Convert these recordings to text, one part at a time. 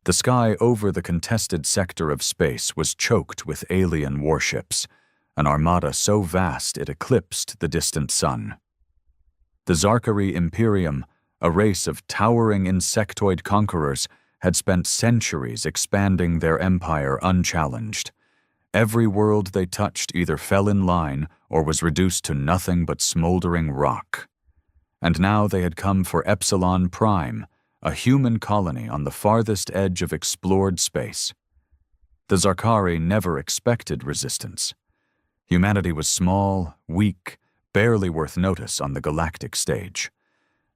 The sky over the contested sector of space was choked with alien warships, an armada so vast it eclipsed the distant sun. The Zarkari Imperium, a race of towering insectoid conquerors, had spent centuries expanding their empire unchallenged. Every world they touched either fell in line or was reduced to nothing but smoldering rock. And now they had come for Epsilon Prime, a human colony on the farthest edge of explored space. The Zarkari never expected resistance. Humanity was small, weak, barely worth notice on the galactic stage.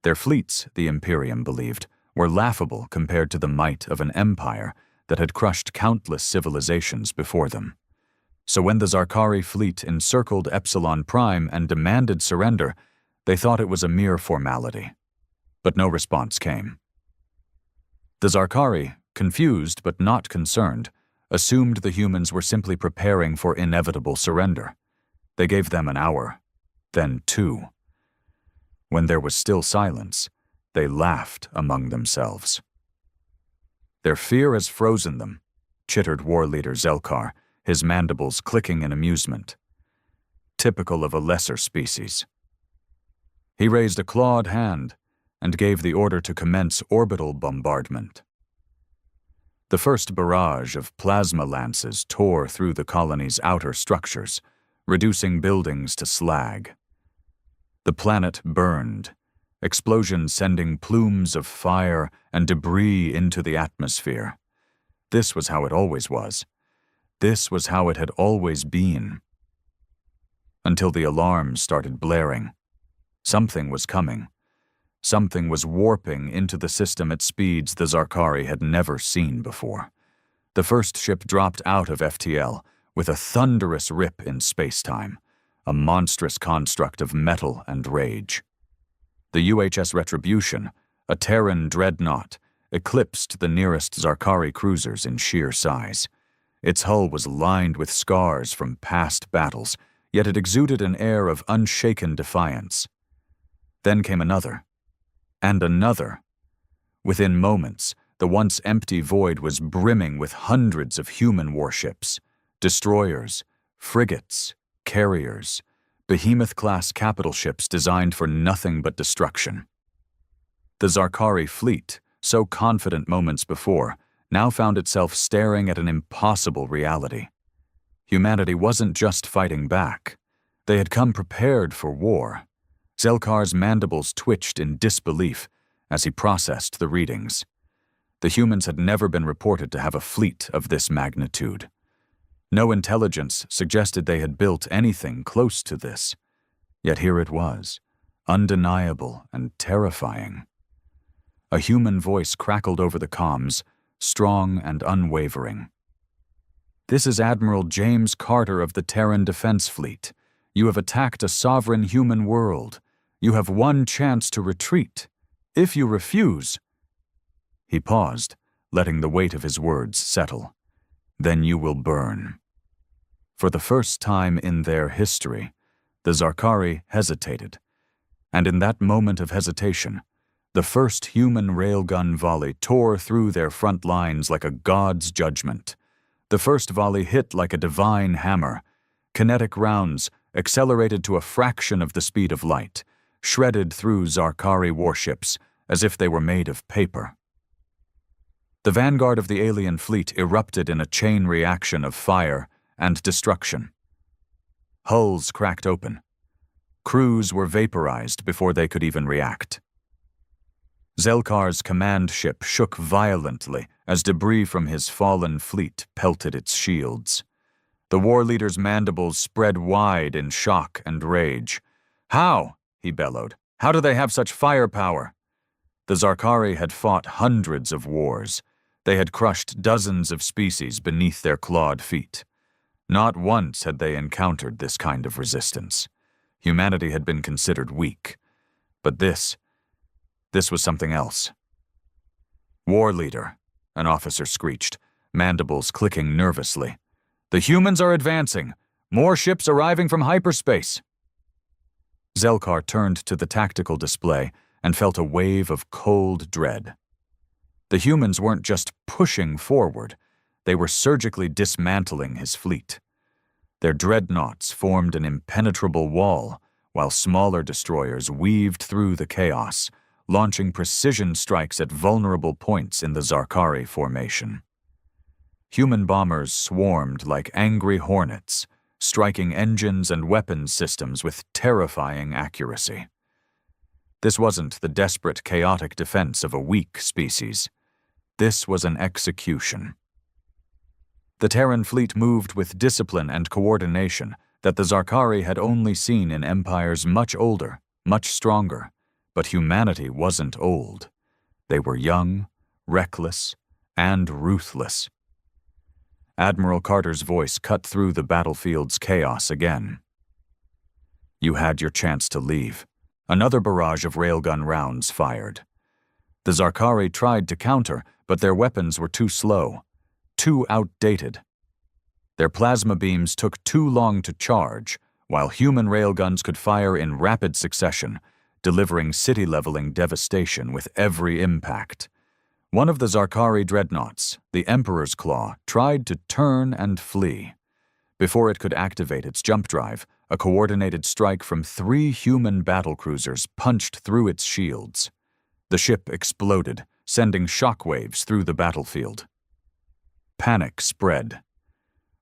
Their fleets, the Imperium believed, were laughable compared to the might of an empire that had crushed countless civilizations before them. So when the Zarkari fleet encircled Epsilon Prime and demanded surrender, they thought it was a mere formality. But no response came. The Zarkari, confused but not concerned, assumed the humans were simply preparing for inevitable surrender. They gave them an hour, then 2. When there was still silence, they laughed among themselves. "Their fear has frozen them," chittered war leader Zelkar, his mandibles clicking in amusement. "Typical of a lesser species." He raised a clawed hand and gave the order to commence orbital bombardment. The first barrage of plasma lances tore through the colony's outer structures, reducing buildings to slag. The planet burned, explosions sending plumes of fire and debris into the atmosphere. This was how it always was. This was how it had always been. Until the alarms started blaring. Something was coming. Something was warping into the system at speeds the Zarkari had never seen before. The first ship dropped out of FTL with a thunderous rip in space-time, a monstrous construct of metal and rage. The UHS Retribution, a Terran dreadnought, eclipsed the nearest Zarkari cruisers in sheer size. Its hull was lined with scars from past battles, yet it exuded an air of unshaken defiance. Then came another. And another. Within moments, the once empty void was brimming with hundreds of human warships, destroyers, frigates, carriers, behemoth-class capital ships designed for nothing but destruction. The Zarkari fleet, so confident moments before, now found itself staring at an impossible reality. Humanity wasn't just fighting back. They had come prepared for war. Zelkar's mandibles twitched in disbelief as he processed the readings. The humans had never been reported to have a fleet of this magnitude. No intelligence suggested they had built anything close to this. Yet here it was, undeniable and terrifying. A human voice crackled over the comms, strong and unwavering. "This is Admiral James Carter of the Terran Defense Fleet. You have attacked a sovereign human world. You have one chance to retreat. If you refuse—" He paused, letting the weight of his words settle. "Then you will burn." For the first time in their history, the Zarkari hesitated. And in that moment of hesitation, the first human railgun volley tore through their front lines like a god's judgment. The first volley hit like a divine hammer. Kinetic rounds, accelerated to a fraction of the speed of light, shredded through Zarkari warships as if they were made of paper. The vanguard of the alien fleet erupted in a chain reaction of fire and destruction. Hulls cracked open. Crews were vaporized before they could even react. Zelkar's command ship shook violently as debris from his fallen fleet pelted its shields. The war leader's mandibles spread wide in shock and rage. "How?" he bellowed. "How do they have such firepower?" The Zarkari had fought hundreds of wars. They had crushed dozens of species beneath their clawed feet. Not once had they encountered this kind of resistance. Humanity had been considered weak. But this was something else. "War leader," an officer screeched, mandibles clicking nervously. "The humans are advancing. More ships arriving from hyperspace." Zelkar turned to the tactical display and felt a wave of cold dread. The humans weren't just pushing forward, they were surgically dismantling his fleet. Their dreadnoughts formed an impenetrable wall, while smaller destroyers weaved through the chaos, launching precision strikes at vulnerable points in the Zarkari formation. Human bombers swarmed like angry hornets, striking engines and weapons systems with terrifying accuracy. This wasn't the desperate, chaotic defense of a weak species. This was an execution. The Terran fleet moved with discipline and coordination that the Zarkari had only seen in empires much older, much stronger. But humanity wasn't old. They were young, reckless, and ruthless. Admiral Carter's voice cut through the battlefield's chaos again. You had your chance to leave. Another barrage of railgun rounds fired. The Zarkari tried to counter, but their weapons were too slow, too outdated. Their plasma beams took too long to charge, while human railguns could fire in rapid succession, delivering city-leveling devastation with every impact. One of the Zarkari dreadnoughts, the Emperor's Claw, tried to turn and flee. Before it could activate its jump drive, a coordinated strike from 3 human battlecruisers punched through its shields. The ship exploded, sending shockwaves through the battlefield. Panic spread.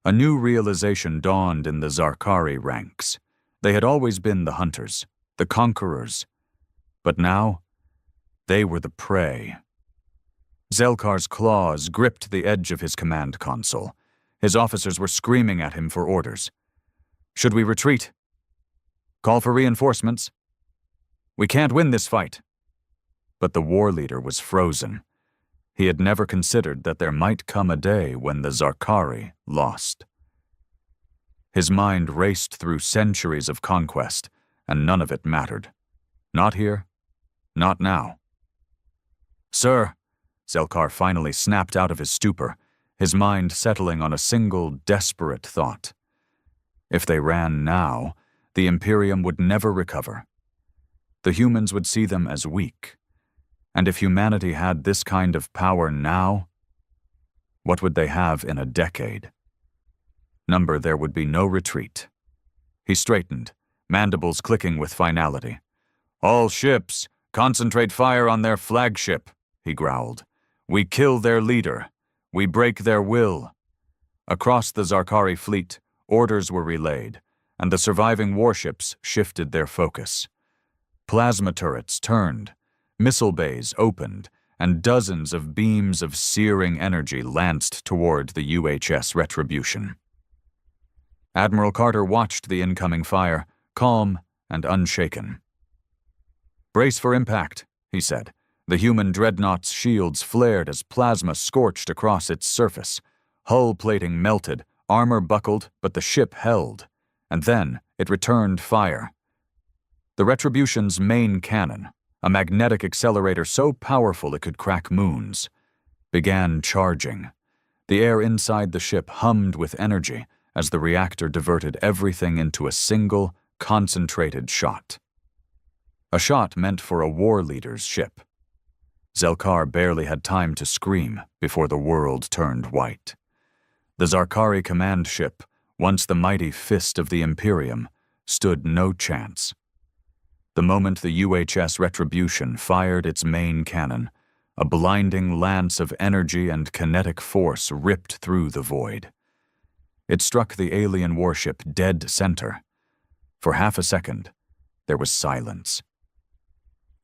A new realization dawned in the Zarkari ranks. They had always been the hunters, the conquerors. But now, they were the prey. Zelkar's claws gripped the edge of his command console. His officers were screaming at him for orders. Should we retreat? Call for reinforcements? We can't win this fight. But the war leader was frozen. He had never considered that there might come a day when the Zarkari lost. His mind raced through centuries of conquest, and none of it mattered. Not here, not now. Sir, Zelkar finally snapped out of his stupor, his mind settling on a single desperate thought. If they ran now, the Imperium would never recover. The humans would see them as weak. And if humanity had this kind of power now, what would they have in a decade? There would be no retreat. He straightened, mandibles clicking with finality. All ships, concentrate fire on their flagship, he growled. We kill their leader. We break their will. Across the Zarkari fleet, orders were relayed, and the surviving warships shifted their focus. Plasma turrets turned, missile bays opened, and dozens of beams of searing energy lanced toward the UHS Retribution. Admiral Carter watched the incoming fire, calm and unshaken. Brace for impact, he said. The human dreadnought's shields flared as plasma scorched across its surface. Hull plating melted, armor buckled, but the ship held. And then it returned fire. The Retribution's main cannon, a magnetic accelerator so powerful it could crack moons, began charging. The air inside the ship hummed with energy as the reactor diverted everything into a single, concentrated shot. A shot meant for a war leader's ship. Zelkar barely had time to scream before the world turned white. The Zarkari command ship, once the mighty fist of the Imperium, stood no chance. The moment the UHS Retribution fired its main cannon, a blinding lance of energy and kinetic force ripped through the void. It struck the alien warship dead center. For half a second, there was silence.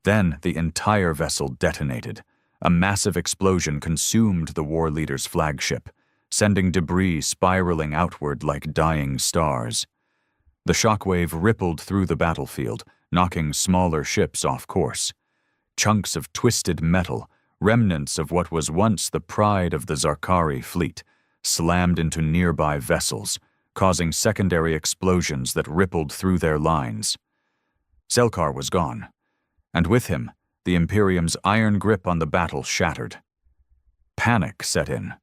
Then the entire vessel detonated. A massive explosion consumed the war leader's flagship, sending debris spiraling outward like dying stars. The shockwave rippled through the battlefield, knocking smaller ships off course. Chunks of twisted metal, remnants of what was once the pride of the Zarkari fleet, slammed into nearby vessels, causing secondary explosions that rippled through their lines. Zelkar was gone, and with him, the Imperium's iron grip on the battle shattered. Panic set in.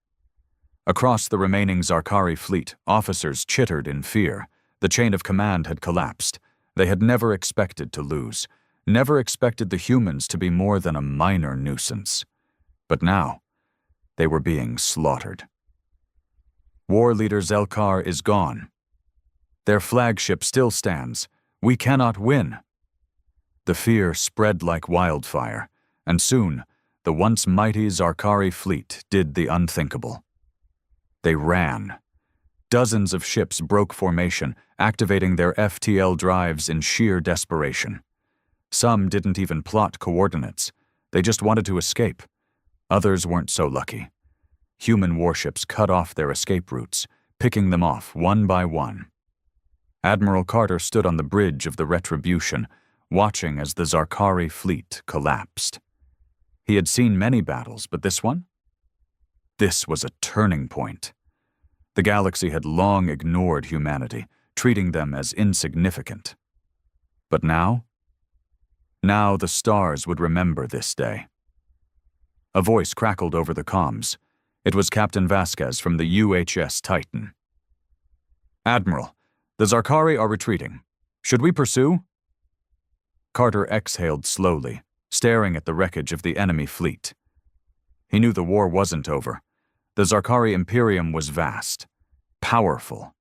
Across the remaining Zarkari fleet, officers chittered in fear. The chain of command had collapsed. They had never expected to lose, never expected the humans to be more than a minor nuisance. But now, they were being slaughtered. War leader Zelkar is gone. Their flagship still stands. We cannot win. The fear spread like wildfire, and soon, the once mighty Zarkari fleet did the unthinkable. They ran. Dozens of ships broke formation, activating their FTL drives in sheer desperation. Some didn't even plot coordinates. They just wanted to escape. Others weren't so lucky. Human warships cut off their escape routes, picking them off one by one. Admiral Carter stood on the bridge of the Retribution, watching as the Zarkari fleet collapsed. He had seen many battles, but this one? This was a turning point. The galaxy had long ignored humanity, treating them as insignificant. But now? Now the stars would remember this day. A voice crackled over the comms. It was Captain Vasquez from the UHS Titan. "Admiral, the Zarkari are retreating. Should we pursue?" Carter exhaled slowly, staring at the wreckage of the enemy fleet. He knew the war wasn't over. The Zarkari Imperium was vast, powerful.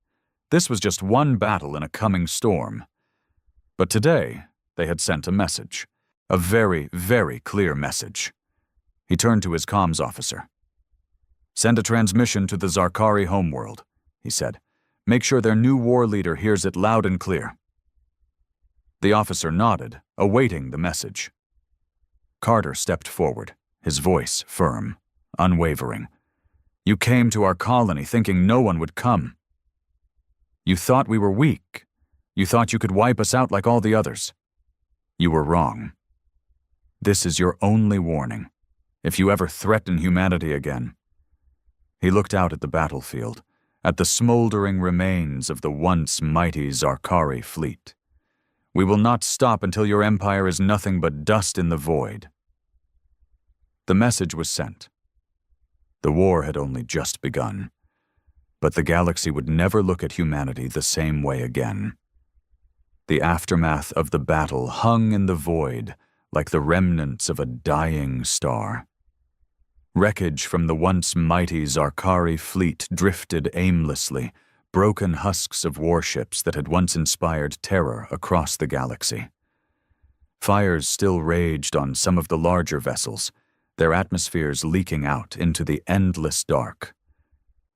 This was just one battle in a coming storm. But today, they had sent a message. A very, very clear message. He turned to his comms officer. "Send a transmission to the Zarkari homeworld," he said. "Make sure their new war leader hears it loud and clear." The officer nodded, awaiting the message. Carter stepped forward, his voice firm, unwavering. "You came to our colony thinking no one would come. You thought we were weak. You thought you could wipe us out like all the others. You were wrong. This is your only warning. If you ever threaten humanity again." He looked out at the battlefield, at the smoldering remains of the once mighty Zarkari fleet. "We will not stop until your empire is nothing but dust in the void." The message was sent. The war had only just begun, but the galaxy would never look at humanity the same way again. The aftermath of the battle hung in the void like the remnants of a dying star. Wreckage from the once mighty Zarkari fleet drifted aimlessly, broken husks of warships that had once inspired terror across the galaxy. Fires still raged on some of the larger vessels, their atmospheres leaking out into the endless dark.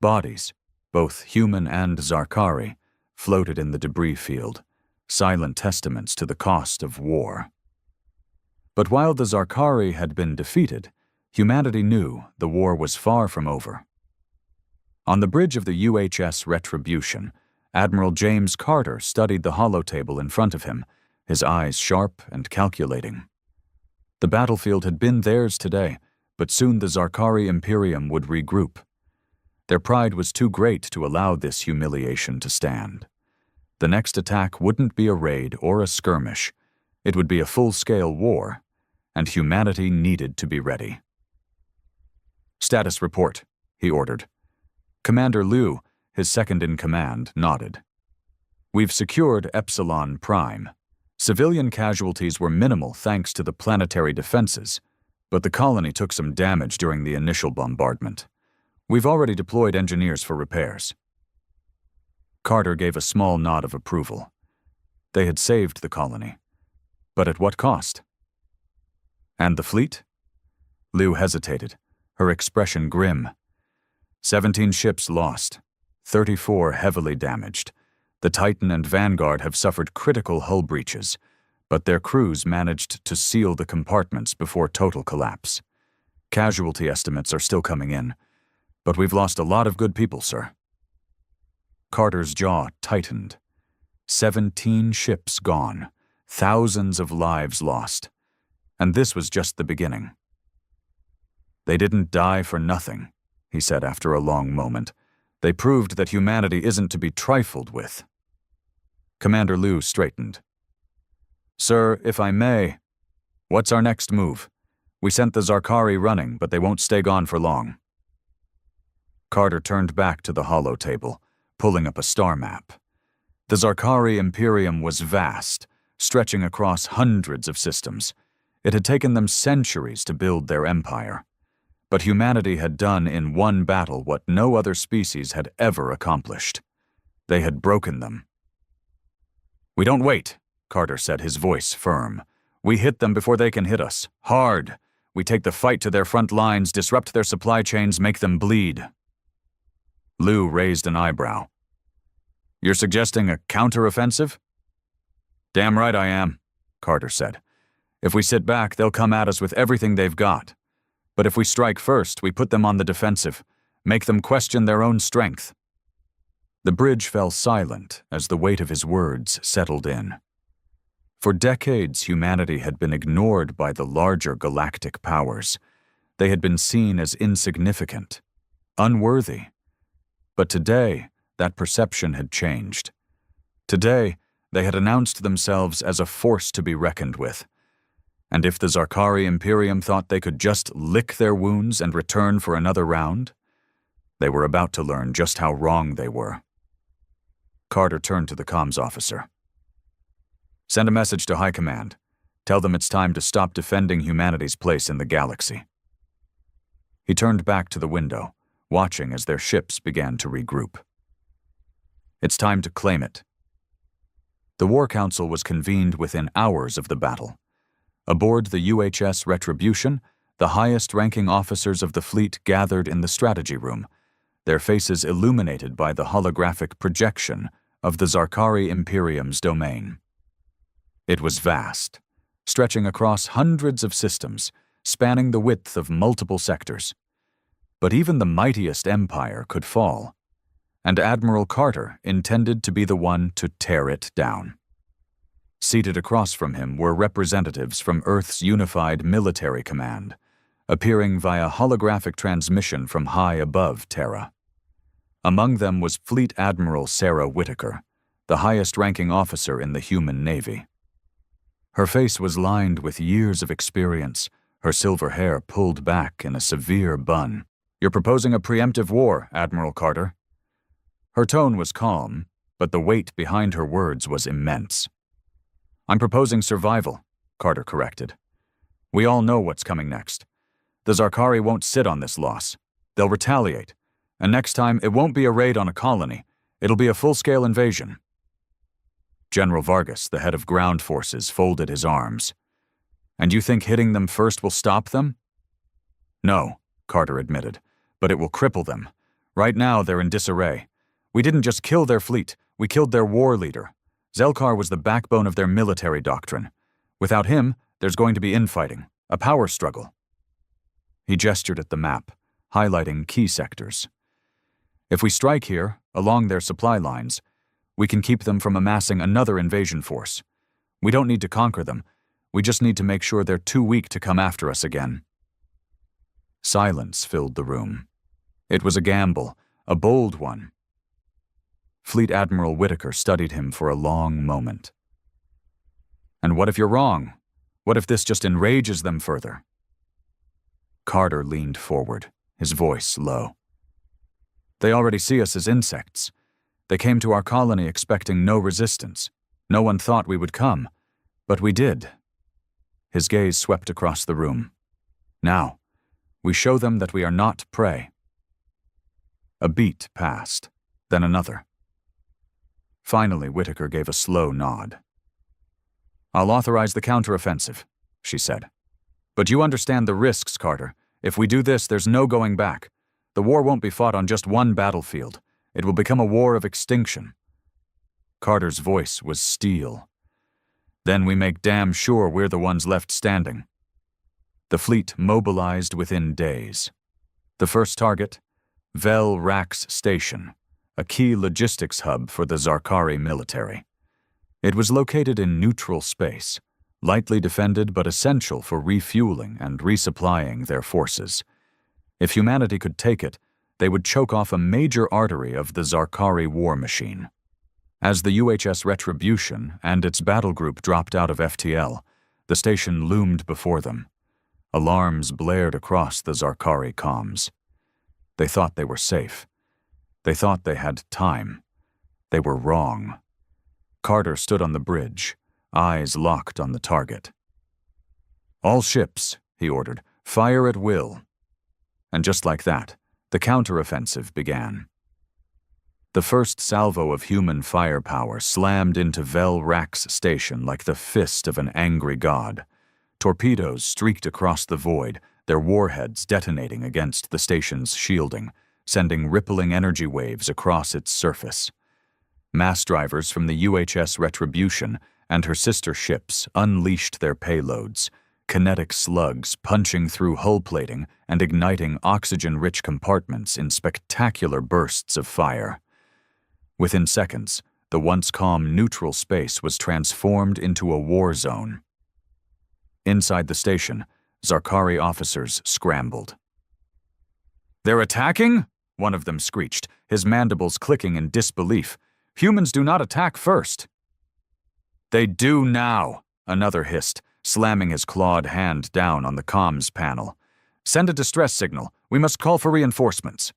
Bodies, both human and Zarkari, floated in the debris field, silent testaments to the cost of war. But while the Zarkari had been defeated, humanity knew the war was far from over. On the bridge of the UHS Retribution, Admiral James Carter studied the holotable in front of him, his eyes sharp and calculating. The battlefield had been theirs today, but soon the Zarkari Imperium would regroup. Their pride was too great to allow this humiliation to stand. The next attack wouldn't be a raid or a skirmish. It would be a full-scale war, and humanity needed to be ready. "Status report," he ordered. Commander Liu, his second-in-command, nodded. "We've secured Epsilon Prime. Civilian casualties were minimal thanks to the planetary defenses, but the colony took some damage during the initial bombardment. We've already deployed engineers for repairs." Carter gave a small nod of approval. They had saved the colony. But at what cost? "And the fleet?" Liu hesitated, her expression grim. 17 ships lost, 34 heavily damaged. The Titan and Vanguard have suffered critical hull breaches, but their crews managed to seal the compartments before total collapse. Casualty estimates are still coming in, but we've lost a lot of good people, sir. Carter's jaw tightened. 17 ships gone, thousands of lives lost, and this was just the beginning. "They didn't die for nothing," he said after a long moment. "They proved that humanity isn't to be trifled with." Commander Liu straightened. "Sir, if I may, what's our next move? We sent the Zarkari running, but they won't stay gone for long." Carter turned back to the holotable, pulling up a star map. The Zarkari Imperium was vast, stretching across hundreds of systems. It had taken them centuries to build their empire. But humanity had done in one battle what no other species had ever accomplished. They had broken them. "We don't wait," Carter said, his voice firm. "We hit them before they can hit us. Hard. We take the fight to their front lines, disrupt their supply chains, make them bleed." Lou raised an eyebrow. "You're suggesting a counteroffensive?" "Damn right I am," Carter said. "If we sit back, they'll come at us with everything they've got. But if we strike first, we put them on the defensive, make them question their own strength." The bridge fell silent as the weight of his words settled in. For decades, humanity had been ignored by the larger galactic powers. They had been seen as insignificant, unworthy. But today, that perception had changed. Today, they had announced themselves as a force to be reckoned with. And if the Zarkari Imperium thought they could just lick their wounds and return for another round, they were about to learn just how wrong they were. Carter turned to the comms officer. "Send a message to High Command. Tell them it's time to stop defending humanity's place in the galaxy." He turned back to the window, watching as their ships began to regroup. "It's time to claim it." The War Council was convened within hours of the battle. Aboard the UHS Retribution, the highest-ranking officers of the fleet gathered in the strategy room, their faces illuminated by the holographic projection of the Zarkari Imperium's domain. It was vast, stretching across hundreds of systems, spanning the width of multiple sectors. But even the mightiest empire could fall, and Admiral Carter intended to be the one to tear it down. Seated across from him were representatives from Earth's unified military command, appearing via holographic transmission from high above Terra. Among them was Fleet Admiral Sarah Whitaker, the highest-ranking officer in the human navy. Her face was lined with years of experience, her silver hair pulled back in a severe bun. "You're proposing a preemptive war, Admiral Carter." Her tone was calm, but the weight behind her words was immense. "I'm proposing survival," Carter corrected. "We all know what's coming next. The Zarkari won't sit on this loss. They'll retaliate. And next time, it won't be a raid on a colony. It'll be a full-scale invasion." General Vargas, the head of ground forces, folded his arms. "And you think hitting them first will stop them?" "No," Carter admitted, "but it will cripple them. Right now, they're in disarray. We didn't just kill their fleet, we killed their war leader. Zelkar was the backbone of their military doctrine. Without him, there's going to be infighting, a power struggle." He gestured at the map, highlighting key sectors. "If we strike here, along their supply lines, we can keep them from amassing another invasion force. We don't need to conquer them, we just need to make sure they're too weak to come after us again." Silence filled the room. It was a gamble, a bold one. Fleet Admiral Whitaker studied him for a long moment. "And what if you're wrong? What if this just enrages them further?" Carter leaned forward, his voice low. "They already see us as insects. They came to our colony expecting no resistance. No one thought we would come, but we did." His gaze swept across the room. "Now, we show them that we are not prey." A beat passed, then another. Finally, Whitaker gave a slow nod. "I'll authorize the counteroffensive," she said. "But you understand the risks, Carter. If we do this, there's no going back. The war won't be fought on just one battlefield. It will become a war of extinction." Carter's voice was steel. "Then we make damn sure we're the ones left standing." The fleet mobilized within days. The first target, Vel Rax Station, a key logistics hub for the Zarkari military. It was located in neutral space, lightly defended but essential for refueling and resupplying their forces. If humanity could take it, they would choke off a major artery of the Zarkari war machine. As the UHS Retribution and its battle group dropped out of FTL, the station loomed before them. Alarms blared across the Zarkari comms. They thought they were safe. They thought they had time. They were wrong. Carter stood on the bridge, eyes locked on the target. "All ships," he ordered, "fire at will." And just like that, the counteroffensive began. The first salvo of human firepower slammed into Vel Rak's station like the fist of an angry god. Torpedoes streaked across the void, their warheads detonating against the station's shielding, sending rippling energy waves across its surface. Mass drivers from the UHS Retribution and her sister ships unleashed their payloads, kinetic slugs punching through hull plating and igniting oxygen-rich compartments in spectacular bursts of fire. Within seconds, the once calm neutral space was transformed into a war zone. Inside the station, Zarkari officers scrambled. "They're attacking?" one of them screeched, his mandibles clicking in disbelief. "Humans do not attack first." "They do now," another hissed, slamming his clawed hand down on the comms panel. "Send a distress signal. We must call for reinforcements."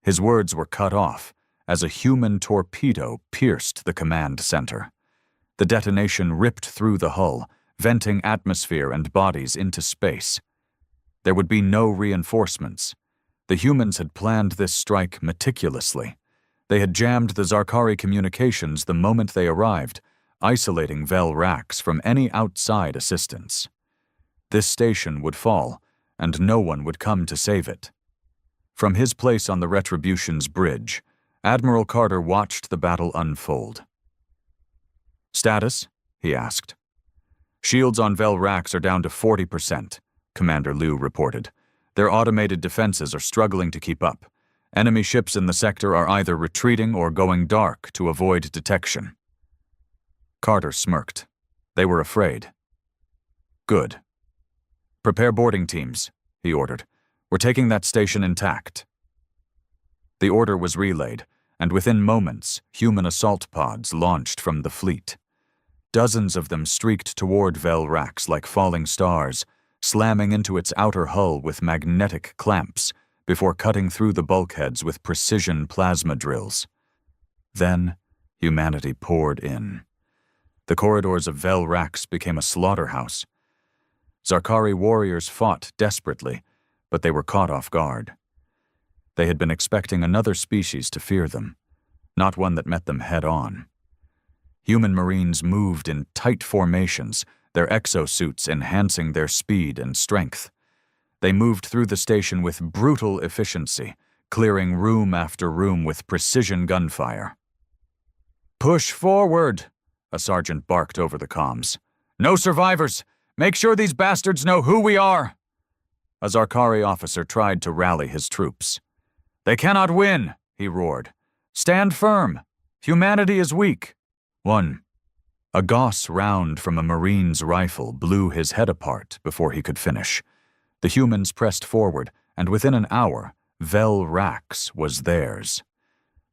His words were cut off as a human torpedo pierced the command center. The detonation ripped through the hull, venting atmosphere and bodies into space. There would be no reinforcements. The humans had planned this strike meticulously. They had jammed the Zarkari communications the moment they arrived, isolating Vel Rax from any outside assistance. This station would fall, and no one would come to save it. From his place on the Retribution's bridge, Admiral Carter watched the battle unfold. "Status?" he asked. "Shields on Vel Rax are down to 40%, Commander Liu reported. Their automated defenses are struggling to keep up. Enemy ships in the sector are either retreating or going dark to avoid detection." Carter smirked. They were afraid. "Good. Prepare boarding teams," he ordered. "We're taking that station intact." The order was relayed, and within moments, human assault pods launched from the fleet. Dozens of them streaked toward Vel Rax like falling stars, slamming into its outer hull with magnetic clamps before cutting through the bulkheads with precision plasma drills. Then, humanity poured in. The corridors of Vel Rax became a slaughterhouse. Zarkari warriors fought desperately, but they were caught off guard. They had been expecting another species to fear them, not one that met them head-on. Human Marines moved in tight formations, their exosuits enhancing their speed and strength. They moved through the station with brutal efficiency, clearing room after room with precision gunfire. "Push forward!" a sergeant barked over the comms. "No survivors! Make sure these bastards know who we are!" A Zarkari officer tried to rally his troops. "They cannot win!" he roared. "Stand firm! Humanity is weak!" A Gauss round from a Marine's rifle blew his head apart before he could finish. The humans pressed forward, and within an hour, Vel Rax was theirs.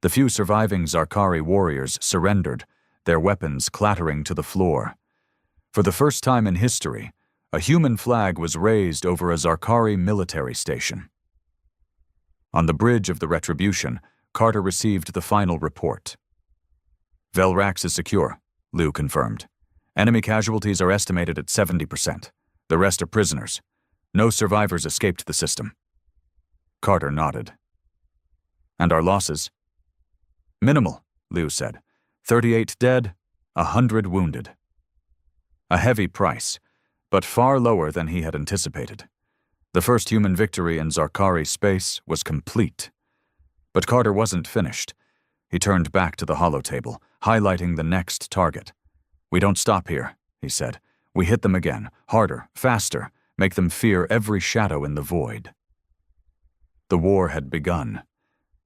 The few surviving Zarkari warriors surrendered, their weapons clattering to the floor. For the first time in history, a human flag was raised over a Zarkari military station. On the bridge of the Retribution, Carter received the final report. "Vel Rax is secure," Liu confirmed. "Enemy casualties are estimated at 70%. The rest are prisoners. No survivors escaped the system." Carter nodded. "And our losses?" "Minimal," Liu said. 38 dead, 100 wounded. A heavy price, but far lower than he had anticipated. The first human victory in Zarkari space was complete. But Carter wasn't finished. He turned back to the holotable, highlighting the next target. "We don't stop here," he said. "We hit them again, harder, faster, make them fear every shadow in the void." The war had begun,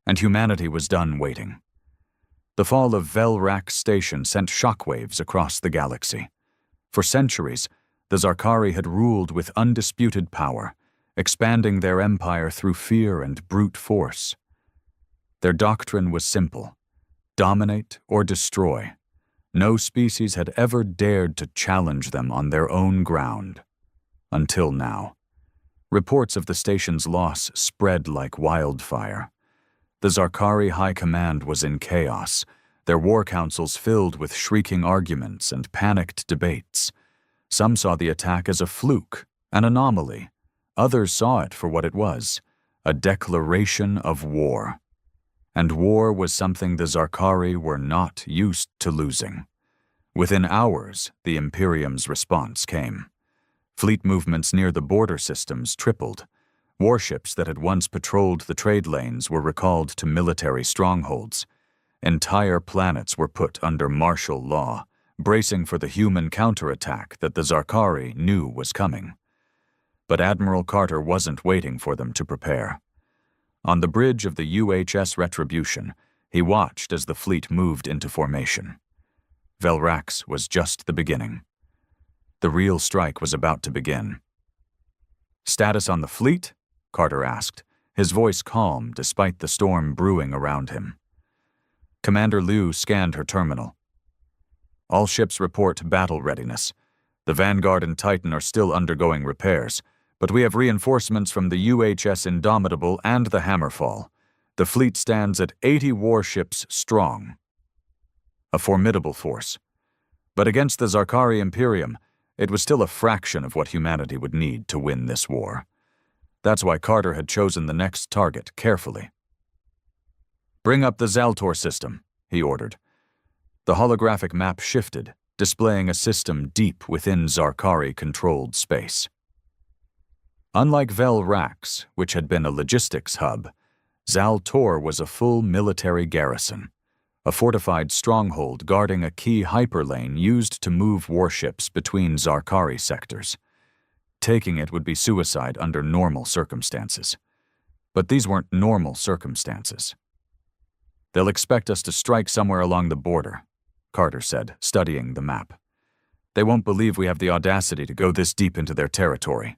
and humanity was done waiting. The fall of Vel Rax Station sent shockwaves across the galaxy. For centuries, the Zarkari had ruled with undisputed power, expanding their empire through fear and brute force. Their doctrine was simple: dominate or destroy. No species had ever dared to challenge them on their own ground. Until now. Reports of the station's loss spread like wildfire. The Zarkari High Command was in chaos, their war councils filled with shrieking arguments and panicked debates. Some saw the attack as a fluke, an anomaly. Others saw it for what it was, a declaration of war. And war was something the Zarkari were not used to losing. Within hours, the Imperium's response came. Fleet movements near the border systems tripled. Warships that had once patrolled the trade lanes were recalled to military strongholds. Entire planets were put under martial law, bracing for the human counterattack that the Zarkari knew was coming. But Admiral Carter wasn't waiting for them to prepare. On the bridge of the UHS Retribution, he watched as the fleet moved into formation. Velrax was just the beginning. The real strike was about to begin. "Status on the fleet?" Carter asked, his voice calm despite the storm brewing around him. Commander Liu scanned her terminal. "All ships report battle readiness. The Vanguard and Titan are still undergoing repairs, but we have reinforcements from the UHS Indomitable and the Hammerfall. The fleet stands at 80 warships strong. A formidable force. But against the Zarkari Imperium, it was still a fraction of what humanity would need to win this war. That's why Carter had chosen the next target carefully. "Bring up the Zaltor system," he ordered. The holographic map shifted, displaying a system deep within Zarkari-controlled space. Unlike Velrax, which had been a logistics hub, Zaltor was a full military garrison, a fortified stronghold guarding a key hyperlane used to move warships between Zarkari sectors. Taking it would be suicide under normal circumstances. But these weren't normal circumstances. "They'll expect us to strike somewhere along the border," Carter said, studying the map. "They won't believe we have the audacity to go this deep into their territory."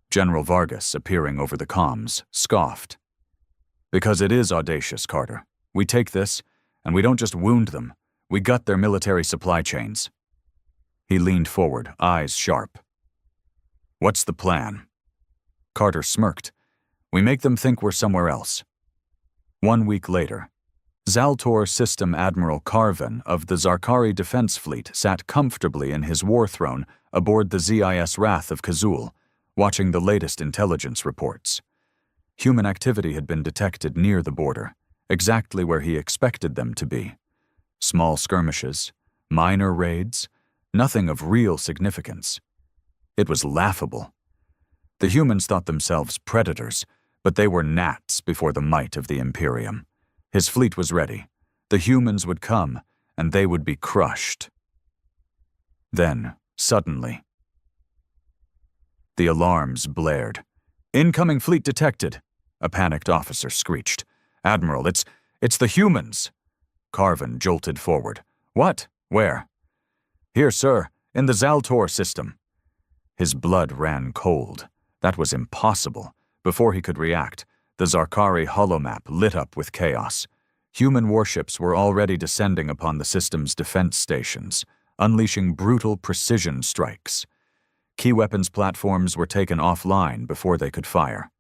General Vargas, appearing over the comms, scoffed. "Because it is audacious, Carter. We take this, and we don't just wound them, we gut their military supply chains." He leaned forward, eyes sharp. "What's the plan?" Carter smirked. "We make them think we're somewhere else." 1 week later, Zaltor System Admiral Carvin of the Zarkari Defense Fleet sat comfortably in his war throne aboard the ZIS Wrath of Kazul, watching the latest intelligence reports. Human activity had been detected near the border, exactly where he expected them to be. Small skirmishes, minor raids, nothing of real significance. It was laughable. The humans thought themselves predators, but they were gnats before the might of the Imperium. His fleet was ready. The humans would come, and they would be crushed. Then, suddenly, the alarms blared. "Incoming fleet detected," a panicked officer screeched. "Admiral, it's the humans." Carvin jolted forward. "What? Where?" "Here, sir, in the Zaltor system." His blood ran cold. That was impossible. Before he could react, the Zarkari holomap lit up with chaos. Human warships were already descending upon the system's defense stations, unleashing brutal precision strikes. Key weapons platforms were taken offline before they could fire.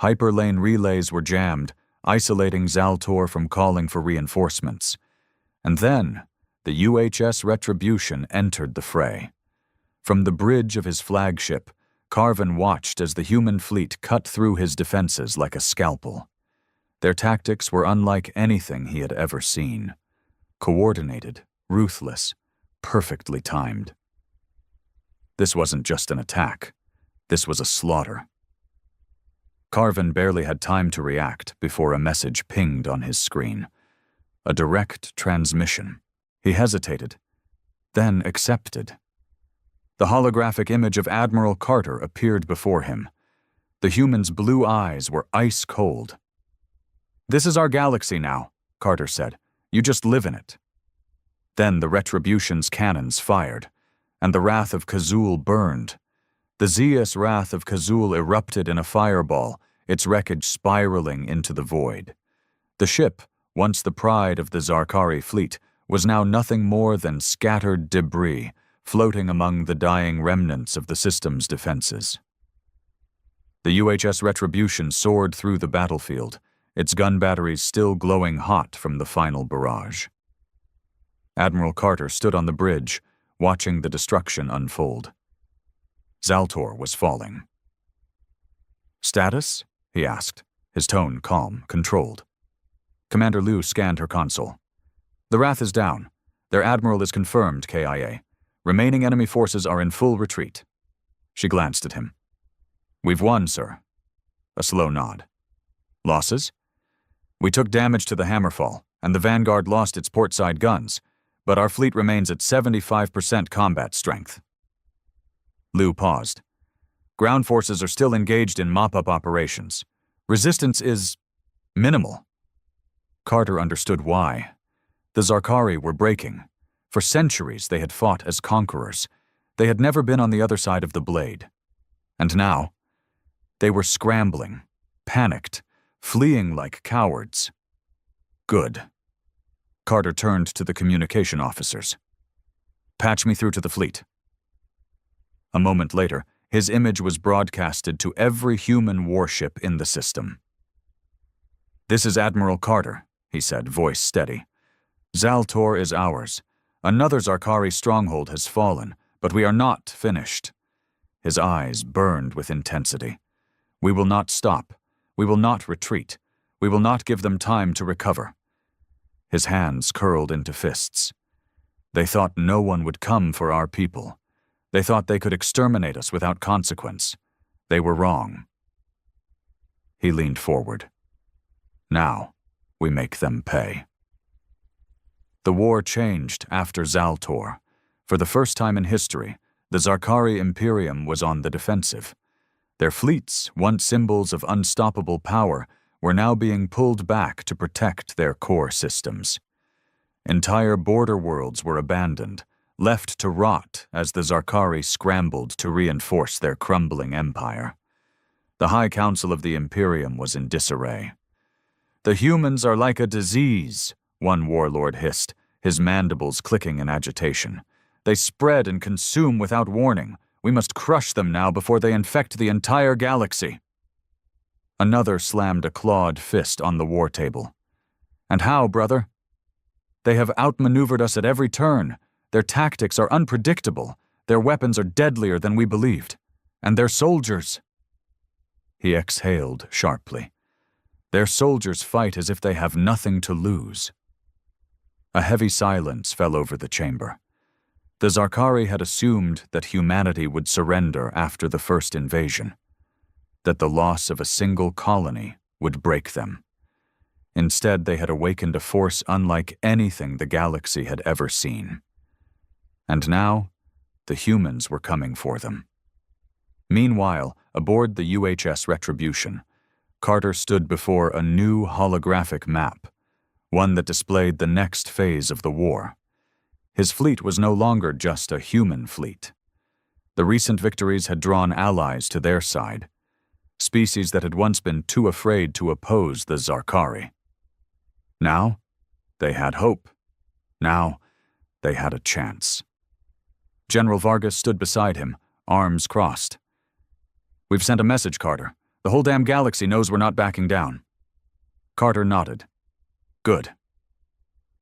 Hyperlane relays were jammed, isolating Zaltor from calling for reinforcements. And then, the UHS Retribution entered the fray. From the bridge of his flagship, Carvin watched as the human fleet cut through his defenses like a scalpel. Their tactics were unlike anything he had ever seen. Coordinated, ruthless, perfectly timed. This wasn't just an attack. This was a slaughter. Carvin barely had time to react before a message pinged on his screen. A direct transmission. He hesitated, then accepted. The holographic image of Admiral Carter appeared before him. The human's blue eyes were ice cold. "This is our galaxy now," Carter said. "You just live in it." Then the Retribution's cannons fired, and the Wrath of Kazul burned. The ZIS Wrath of Kazul erupted in a fireball, its wreckage spiraling into the void. The ship, once the pride of the Zarkari fleet, was now nothing more than scattered debris, floating among the dying remnants of the system's defenses. The UHS Retribution soared through the battlefield, its gun batteries still glowing hot from the final barrage. Admiral Carter stood on the bridge, watching the destruction unfold. Zaltor was falling. Status? He asked, his tone calm, controlled. Commander Liu scanned her console. The Wrath is down. Their admiral is confirmed, KIA. Remaining enemy forces are in full retreat. She glanced at him. We've won, sir. A slow nod. Losses? We took damage to the Hammerfall, and the Vanguard lost its portside guns, but our fleet remains at 75% combat strength. Liu paused. Ground forces are still engaged in mop-up operations. Resistance is minimal. Carter understood why. The Zarkari were breaking. For centuries they had fought as conquerors. They had never been on the other side of the blade. And now, they were scrambling, panicked, fleeing like cowards. Good. Carter turned to the communication officers. Patch me through to the fleet. A moment later, his image was broadcasted to every human warship in the system. This is Admiral Carter, he said, voice steady. Zaltor is ours. Another Zarkari stronghold has fallen, but we are not finished. His eyes burned with intensity. We will not stop. We will not retreat. We will not give them time to recover. His hands curled into fists. They thought no one would come for our people. They thought they could exterminate us without consequence. They were wrong. He leaned forward. Now, we make them pay. The war changed after Zaltor. For the first time in history, the Zarkari Imperium was on the defensive. Their fleets, once symbols of unstoppable power, were now being pulled back to protect their core systems. Entire border worlds were abandoned, left to rot as the Zarkari scrambled to reinforce their crumbling empire. The High Council of the Imperium was in disarray. The humans are like a disease, one warlord hissed, his mandibles clicking in agitation. They spread and consume without warning. We must crush them now before they infect the entire galaxy. Another slammed a clawed fist on the war table. And how, brother? They have outmaneuvered us at every turn. Their tactics are unpredictable. Their weapons are deadlier than we believed. And their soldiers. He exhaled sharply. Their soldiers fight as if they have nothing to lose. A heavy silence fell over the chamber. The Zarkari had assumed that humanity would surrender after the first invasion, that the loss of a single colony would break them. Instead, they had awakened a force unlike anything the galaxy had ever seen. And now, the humans were coming for them. Meanwhile, aboard the UHS Retribution, Carter stood before a new holographic map, one that displayed the next phase of the war. His fleet was no longer just a human fleet. The recent victories had drawn allies to their side, species that had once been too afraid to oppose the Zarkari. Now, they had hope. Now, they had a chance. General Vargas stood beside him, arms crossed. We've sent a message, Carter. The whole damn galaxy knows we're not backing down. Carter nodded. Good.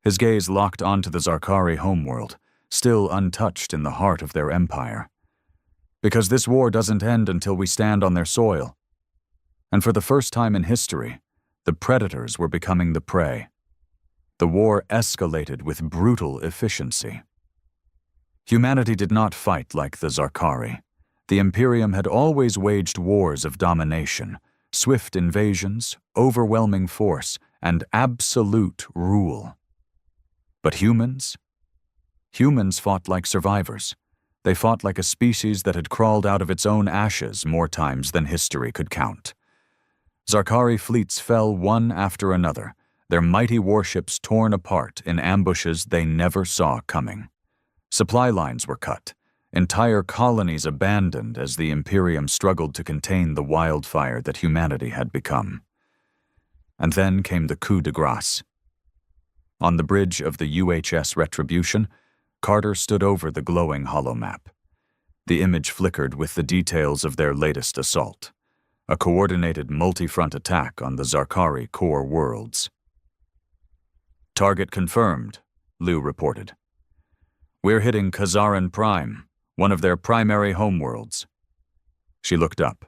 His gaze locked onto the Zarkari homeworld, still untouched in the heart of their empire. Because this war doesn't end until we stand on their soil. And for the first time in history, the predators were becoming the prey. The war escalated with brutal efficiency. Humanity did not fight like the Zarkari. The Imperium had always waged wars of domination, swift invasions, overwhelming force, and absolute rule. But humans? Humans fought like survivors. They fought like a species that had crawled out of its own ashes more times than history could count. Zarkari fleets fell one after another, their mighty warships torn apart in ambushes they never saw coming. Supply lines were cut, entire colonies abandoned as the Imperium struggled to contain the wildfire that humanity had become. And then came the coup de grace. On the bridge of the UHS Retribution, Carter stood over the glowing holomap. The image flickered with the details of their latest assault, a coordinated multi-front attack on the Zarkari core worlds. Target confirmed, Liu reported. We're hitting Kazaran Prime, one of their primary homeworlds. She looked up.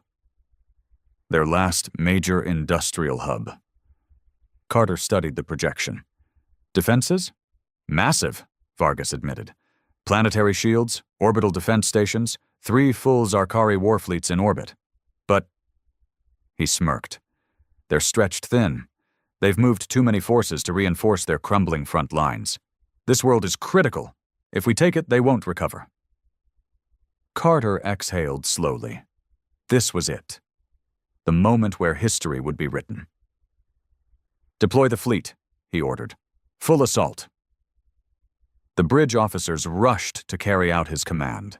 their last major industrial hub. Carter studied the projection. Defenses? Massive, Vargas admitted. Planetary shields, orbital defense stations, 3 full Zarkari warfleets in orbit. But, he smirked, they're stretched thin. They've moved too many forces to reinforce their crumbling front lines. This world is critical. If we take it, they won't recover. Carter exhaled slowly. This was it. The moment where history would be written. Deploy the fleet, he ordered. Full assault. The bridge officers rushed to carry out his command.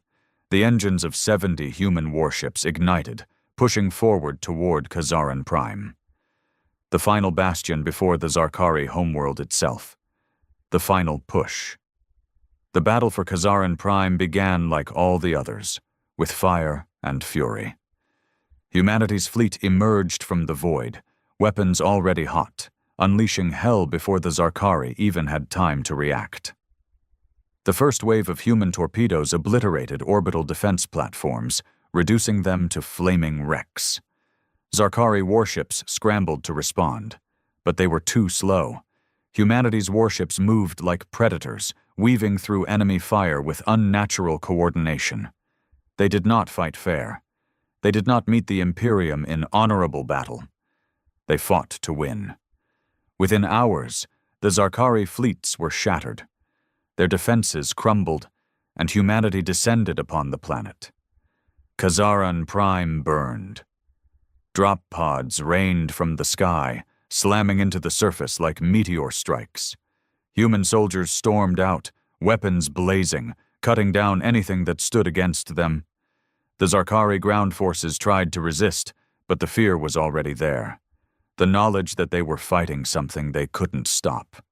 The engines of 70 human warships ignited, pushing forward toward Kazaran Prime. The final bastion before the Zarkari homeworld itself. The final push. The battle for Kazaran Prime began like all the others, with fire and fury. Humanity's fleet emerged from the void, weapons already hot, unleashing hell before the Zarkari even had time to react. The first wave of human torpedoes obliterated orbital defense platforms, reducing them to flaming wrecks. Zarkari warships scrambled to respond, but they were too slow. Humanity's warships moved like predators, weaving through enemy fire with unnatural coordination. They did not fight fair. They did not meet the Imperium in honorable battle. They fought to win. Within hours, the Zarkari fleets were shattered. Their defenses crumbled, and humanity descended upon the planet. Kazaran Prime burned. Drop pods rained from the sky, slamming into the surface like meteor strikes. Human soldiers stormed out, weapons blazing, cutting down anything that stood against them. The Zarkari ground forces tried to resist, but the fear was already there. The knowledge that they were fighting something they couldn't stop.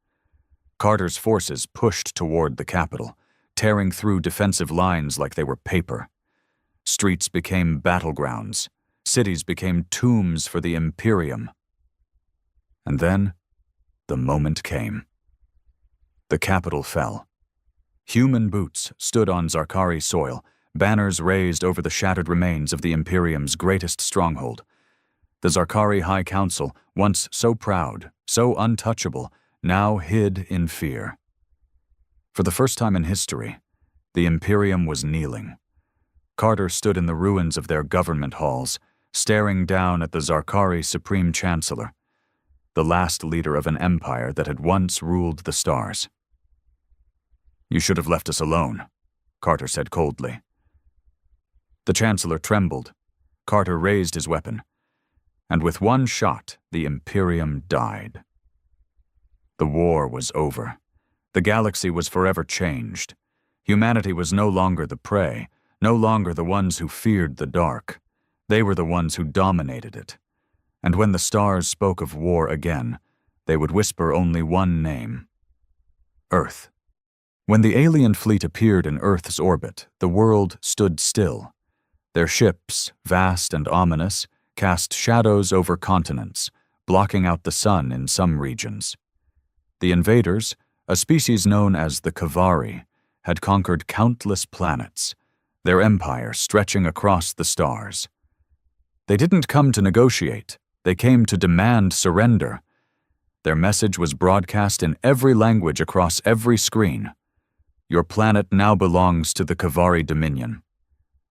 Carter's forces pushed toward the capital, tearing through defensive lines like they were paper. Streets became battlegrounds. Cities became tombs for the Imperium. And then, the moment came. The capital fell. Human boots stood on Zarkari soil, banners raised over the shattered remains of the Imperium's greatest stronghold. The Zarkari High Council, once so proud, so untouchable, now hid in fear. For the first time in history, the Imperium was kneeling. Carter stood in the ruins of their government halls, staring down at the Zarkari Supreme Chancellor, the last leader of an empire that had once ruled the stars. "You should have left us alone," Carter said coldly. The Chancellor trembled. Carter raised his weapon. And with one shot, the Imperium died. The war was over. The galaxy was forever changed. Humanity was no longer the prey, no longer the ones who feared the dark. They were the ones who dominated it. And when the stars spoke of war again, they would whisper only one name: Earth. When the alien fleet appeared in Earth's orbit, the world stood still. Their ships, vast and ominous, cast shadows over continents, blocking out the sun in some regions. The invaders, a species known as the Kavari, had conquered countless planets, their empire stretching across the stars. They didn't come to negotiate, they came to demand surrender. Their message was broadcast in every language across every screen. Your planet now belongs to the Kavari Dominion.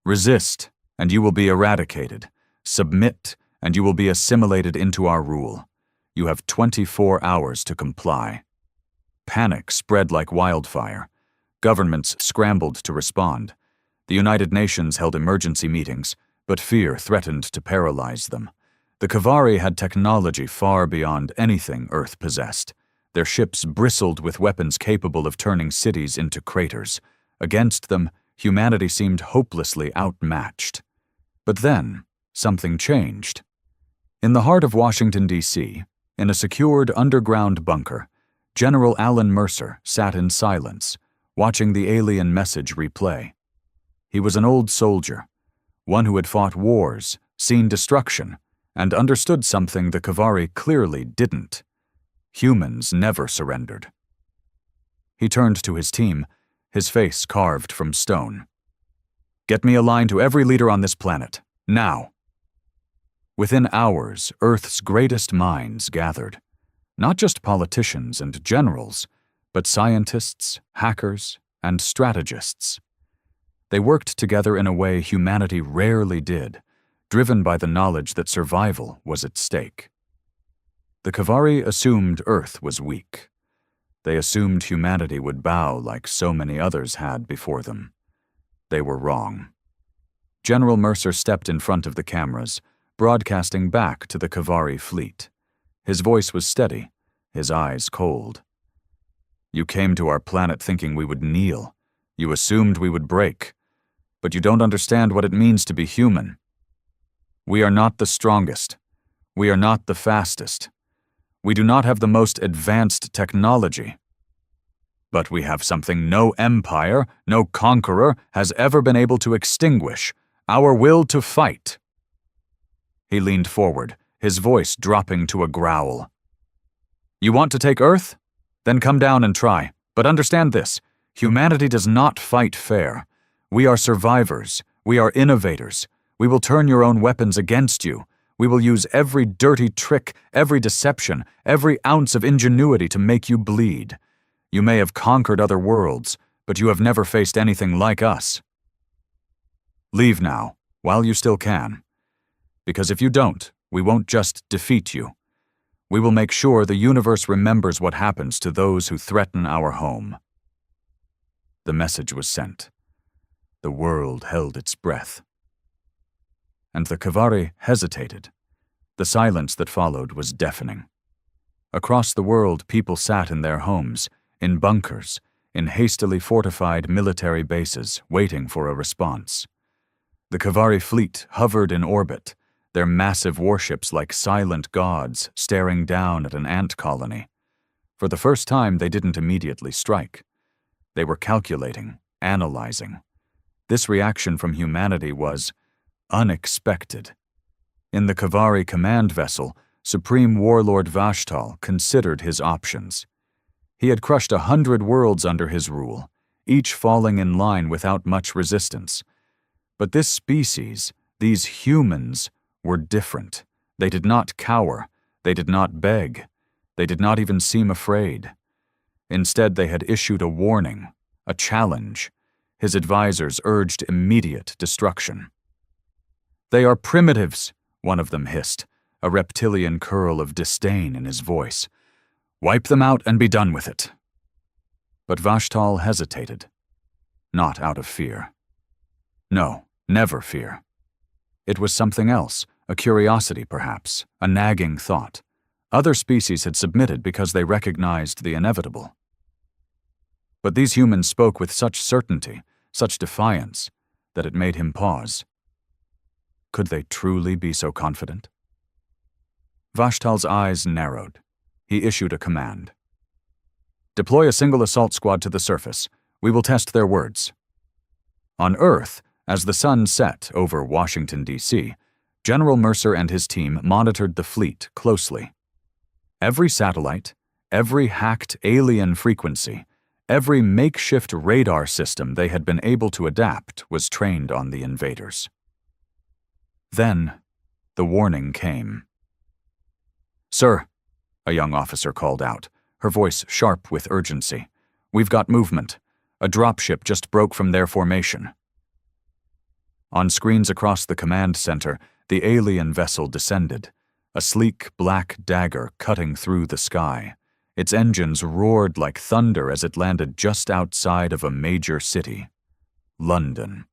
Resist, and you will be eradicated. Submit, and you will be assimilated into our rule. You have 24 hours to comply. Panic spread like wildfire. Governments scrambled to respond. The United Nations held emergency meetings, but fear threatened to paralyze them. The Kavari had technology far beyond anything Earth possessed. Their ships bristled with weapons capable of turning cities into craters. Against them, humanity seemed hopelessly outmatched. But then, something changed. In the heart of Washington, D.C., in a secured underground bunker, General Alan Mercer sat in silence, watching the alien message replay. He was an old soldier, one who had fought wars, seen destruction, and understood something the Kavari clearly didn't. Humans never surrendered. He turned to his team, his face carved from stone. "Get me a line to every leader on this planet, now." Within hours, Earth's greatest minds gathered. Not just politicians and generals, but scientists, hackers, and strategists. They worked together in a way humanity rarely did, driven by the knowledge that survival was at stake. The Kavari assumed Earth was weak. They assumed humanity would bow like so many others had before them. They were wrong. General Mercer stepped in front of the cameras, broadcasting back to the Kavari fleet. His voice was steady, his eyes cold. You came to our planet thinking we would kneel. You assumed we would break. But you don't understand what it means to be human. We are not the strongest. We are not the fastest. We do not have the most advanced technology. But we have something no empire, no conqueror has ever been able to extinguish: our will to fight. He leaned forward, his voice dropping to a growl. You want to take Earth? Then come down and try. But understand this: humanity does not fight fair. We are survivors. We are innovators. We will turn your own weapons against you. We will use every dirty trick, every deception, every ounce of ingenuity to make you bleed. You may have conquered other worlds, but you have never faced anything like us. Leave now, while you still can. Because if you don't, we won't just defeat you. We will make sure the universe remembers what happens to those who threaten our home. The message was sent. The world held its breath. And the Kavari hesitated. The silence that followed was deafening. Across the world, people sat in their homes, in bunkers, in hastily fortified military bases, waiting for a response. The Kavari fleet hovered in orbit, their massive warships like silent gods staring down at an ant colony. For the first time, they didn't immediately strike. They were calculating, analyzing. This reaction from humanity was unexpected. In the Kavari command vessel, Supreme Warlord Vashtal considered his options. He had crushed 100 worlds under his rule, each falling in line without much resistance. But this species, these humans, were different. They did not cower. They did not beg. They did not even seem afraid. Instead, they had issued a warning, a challenge. His advisors urged immediate destruction. They are primitives, one of them hissed, a reptilian curl of disdain in his voice. Wipe them out and be done with it. But Vashtal hesitated. Not out of fear. No, never fear. It was something else, a curiosity perhaps, a nagging thought. Other species had submitted because they recognized the inevitable. But these humans spoke with such certainty, such defiance, that it made him pause. Could they truly be so confident? Vashtal's eyes narrowed. He issued a command. Deploy a single assault squad to the surface. We will test their words. On Earth, as the sun set over Washington, D.C., General Mercer and his team monitored the fleet closely. Every satellite, every hacked alien frequency, every makeshift radar system they had been able to adapt was trained on the invaders. Then, the warning came. Sir, a young officer called out, her voice sharp with urgency. We've got movement. A dropship just broke from their formation. On screens across the command center, the alien vessel descended, a sleek black dagger cutting through the sky. Its engines roared like thunder as it landed just outside of a major city, London.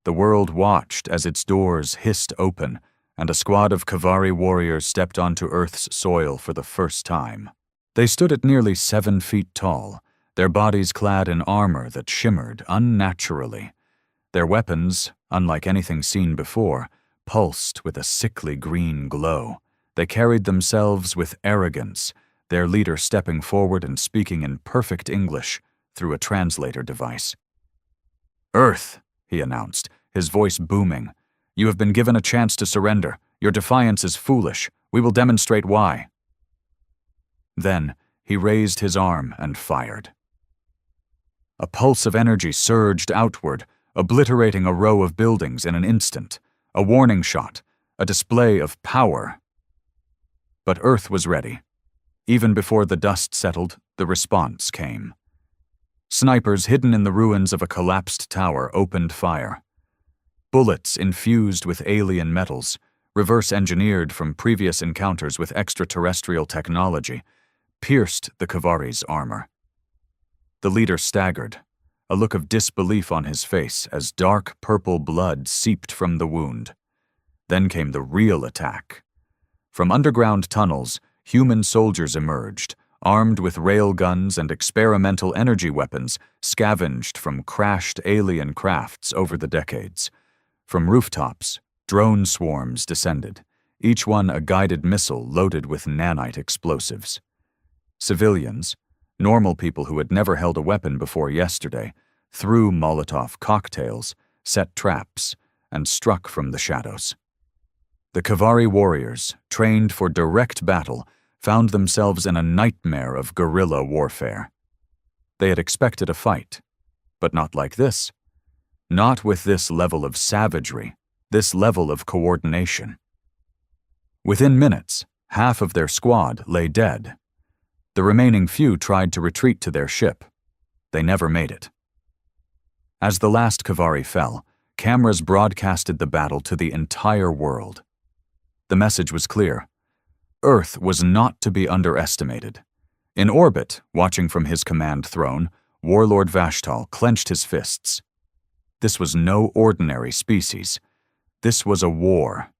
The world watched as its doors hissed open, and a squad of Kavari warriors stepped onto Earth's soil for the first time. They stood at nearly 7 feet tall, their bodies clad in armor that shimmered unnaturally. Their weapons, unlike anything seen before, pulsed with a sickly green glow. They carried themselves with arrogance, their leader stepping forward and speaking in perfect English through a translator device. Earth, he announced, his voice booming. You have been given a chance to surrender. Your defiance is foolish. We will demonstrate why. Then he raised his arm and fired. A pulse of energy surged outward, obliterating a row of buildings in an instant. A warning shot, a display of power. But Earth was ready. Even before the dust settled, the response came. Snipers hidden in the ruins of a collapsed tower opened fire. Bullets infused with alien metals, reverse-engineered from previous encounters with extraterrestrial technology, pierced the Kavari's armor. The leader staggered, a look of disbelief on his face as dark purple blood seeped from the wound. Then came the real attack. From underground tunnels, human soldiers emerged, armed with railguns and experimental energy weapons scavenged from crashed alien crafts over the decades. From rooftops, drone swarms descended, each one a guided missile loaded with nanite explosives. Civilians, normal people who had never held a weapon before yesterday, threw Molotov cocktails, set traps, and struck from the shadows. The Kavari warriors, trained for direct battle, found themselves in a nightmare of guerrilla warfare. They had expected a fight, but not like this. Not with this level of savagery, this level of coordination. Within minutes, half of their squad lay dead. The remaining few tried to retreat to their ship. They never made it. As the last Kavari fell, cameras broadcasted the battle to the entire world. The message was clear. Earth was not to be underestimated. In orbit, watching from his command throne, Warlord Vashtal clenched his fists. This was no ordinary species. This was a war.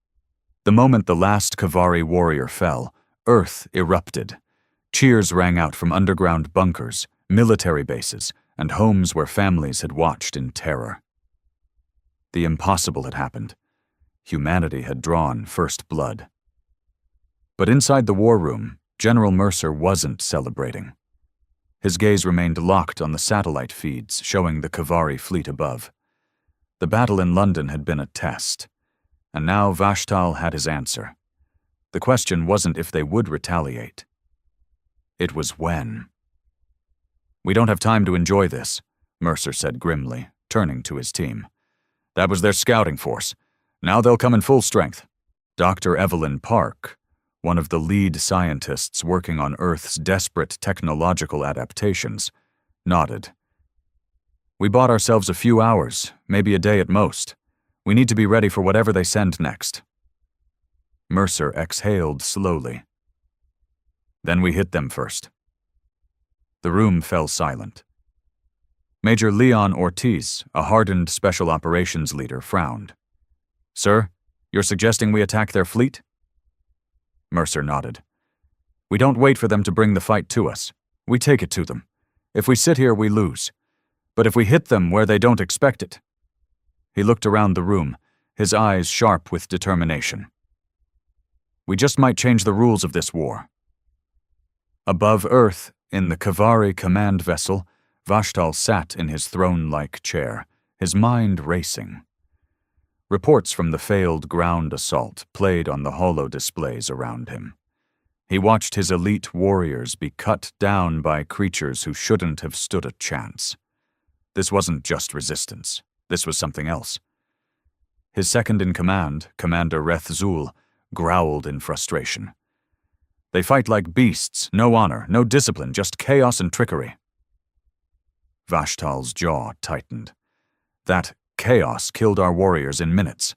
The moment the last Kavari warrior fell, Earth erupted. Cheers rang out from underground bunkers, military bases, and homes where families had watched in terror. The impossible had happened. Humanity had drawn first blood. But inside the war room, General Mercer wasn't celebrating. His gaze remained locked on the satellite feeds showing the Kavari fleet above. The battle in London had been a test, and now Vashtal had his answer. The question wasn't if they would retaliate. It was when. "We don't have time to enjoy this," Mercer said grimly, turning to his team. "That was their scouting force. Now they'll come in full strength." Dr. Evelyn Park, one of the lead scientists working on Earth's desperate technological adaptations, nodded. "We bought ourselves a few hours, maybe a day at most. We need to be ready for whatever they send next." Mercer exhaled slowly. "Then we hit them first." The room fell silent. Major Leon Ortiz, a hardened special operations leader, frowned. "Sir, you're suggesting we attack their fleet?" Mercer nodded. "We don't wait for them to bring the fight to us. We take it to them. If we sit here, we lose. But if we hit them where they don't expect it..." He looked around the room, his eyes sharp with determination. "We just might change the rules of this war." Above Earth, in the Kavari command vessel, Vashtal sat in his throne-like chair, his mind racing. Reports from the failed ground assault played on the holo displays around him. He watched his elite warriors be cut down by creatures who shouldn't have stood a chance. This wasn't just resistance. This was something else. His second-in-command, Commander Rethzul, growled in frustration. "They fight like beasts, no honor, no discipline, just chaos and trickery." Vashtal's jaw tightened. That chaos killed our warriors in minutes.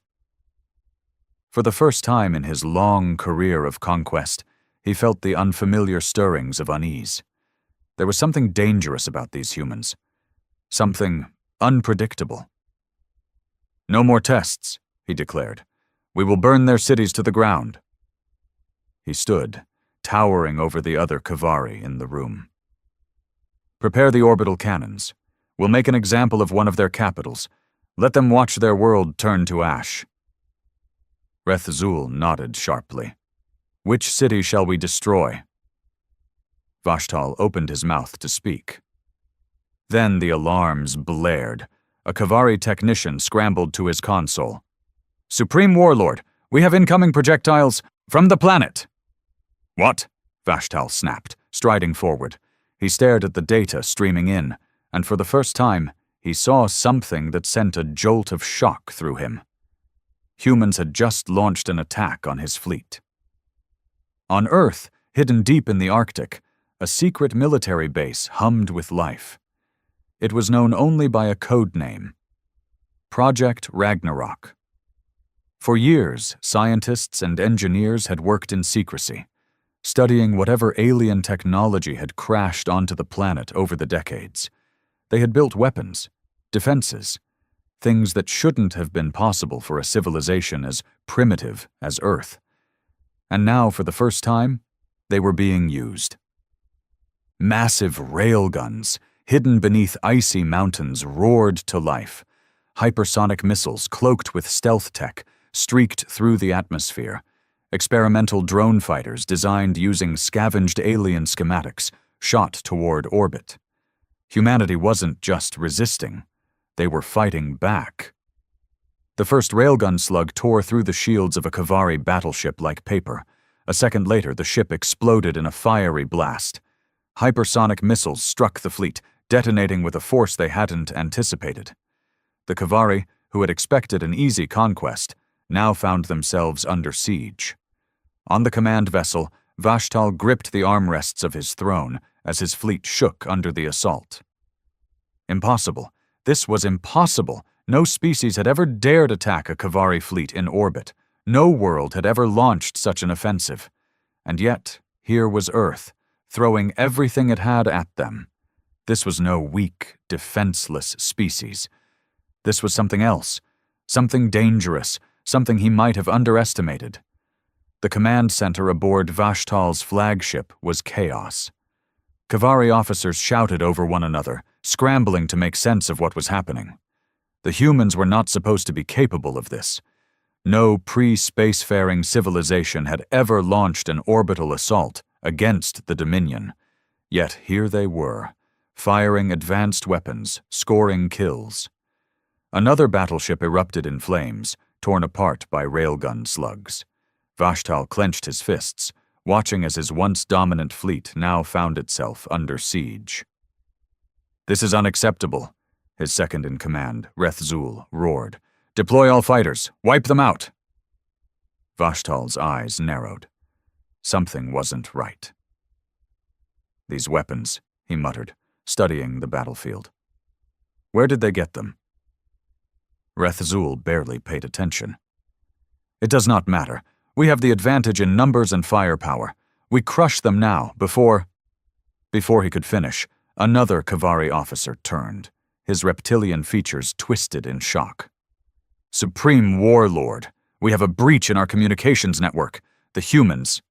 For the first time in his long career of conquest, he felt the unfamiliar stirrings of unease. There was something dangerous about these humans. Something unpredictable. "No more tests," he declared. "We will burn their cities to the ground." He stood, towering over the other Kavari in the room. "Prepare the orbital cannons. We'll make an example of one of their capitals. Let them watch their world turn to ash." Rethzul nodded sharply. "Which city shall we destroy?" Vashtal opened his mouth to speak. Then the alarms blared. A Kavari technician scrambled to his console. "Supreme Warlord, we have incoming projectiles from the planet." "What?" Vashtal snapped, striding forward. He stared at the data streaming in, and for the first time, he saw something that sent a jolt of shock through him. Humans had just launched an attack on his fleet. On Earth, hidden deep in the Arctic, a secret military base hummed with life. It was known only by a code name: Project Ragnarok. For years, scientists and engineers had worked in secrecy, studying whatever alien technology had crashed onto the planet over the decades. They had built weapons, defenses, things that shouldn't have been possible for a civilization as primitive as Earth. And now, for the first time, they were being used. Massive railguns, hidden beneath icy mountains, roared to life. Hypersonic missiles, cloaked with stealth tech, streaked through the atmosphere. Experimental drone fighters designed using scavenged alien schematics shot toward orbit. Humanity wasn't just resisting, they were fighting back. The first railgun slug tore through the shields of a Kavari battleship like paper. A second later, the ship exploded in a fiery blast. Hypersonic missiles struck the fleet, detonating with a force they hadn't anticipated. The Kavari, who had expected an easy conquest, now found themselves under siege. On the command vessel, Vashtal gripped the armrests of his throne as his fleet shook under the assault. Impossible. This was impossible. No species had ever dared attack a Kavari fleet in orbit. No world had ever launched such an offensive. And yet, here was Earth, throwing everything it had at them. This was no weak, defenseless species. This was something else, something dangerous, something he might have underestimated. The command center aboard Vashtal's flagship was chaos. Kavari officers shouted over one another, scrambling to make sense of what was happening. The humans were not supposed to be capable of this. No pre-spacefaring civilization had ever launched an orbital assault against the Dominion. Yet here they were, firing advanced weapons, scoring kills. Another battleship erupted in flames, torn apart by railgun slugs. Vashtal clenched his fists, watching as his once dominant fleet now found itself under siege. "This is unacceptable," his second-in-command, Rethzul, roared. "Deploy all fighters! Wipe them out!" Vashtal's eyes narrowed. Something wasn't right. "These weapons," he muttered, studying the battlefield. "Where did they get them?" Rethzul barely paid attention. "It does not matter. We have the advantage in numbers and firepower. We crush them now, before—" Before he could finish, another Kavari officer turned, his reptilian features twisted in shock. "Supreme Warlord, we have a breach in our communications network. The humans—"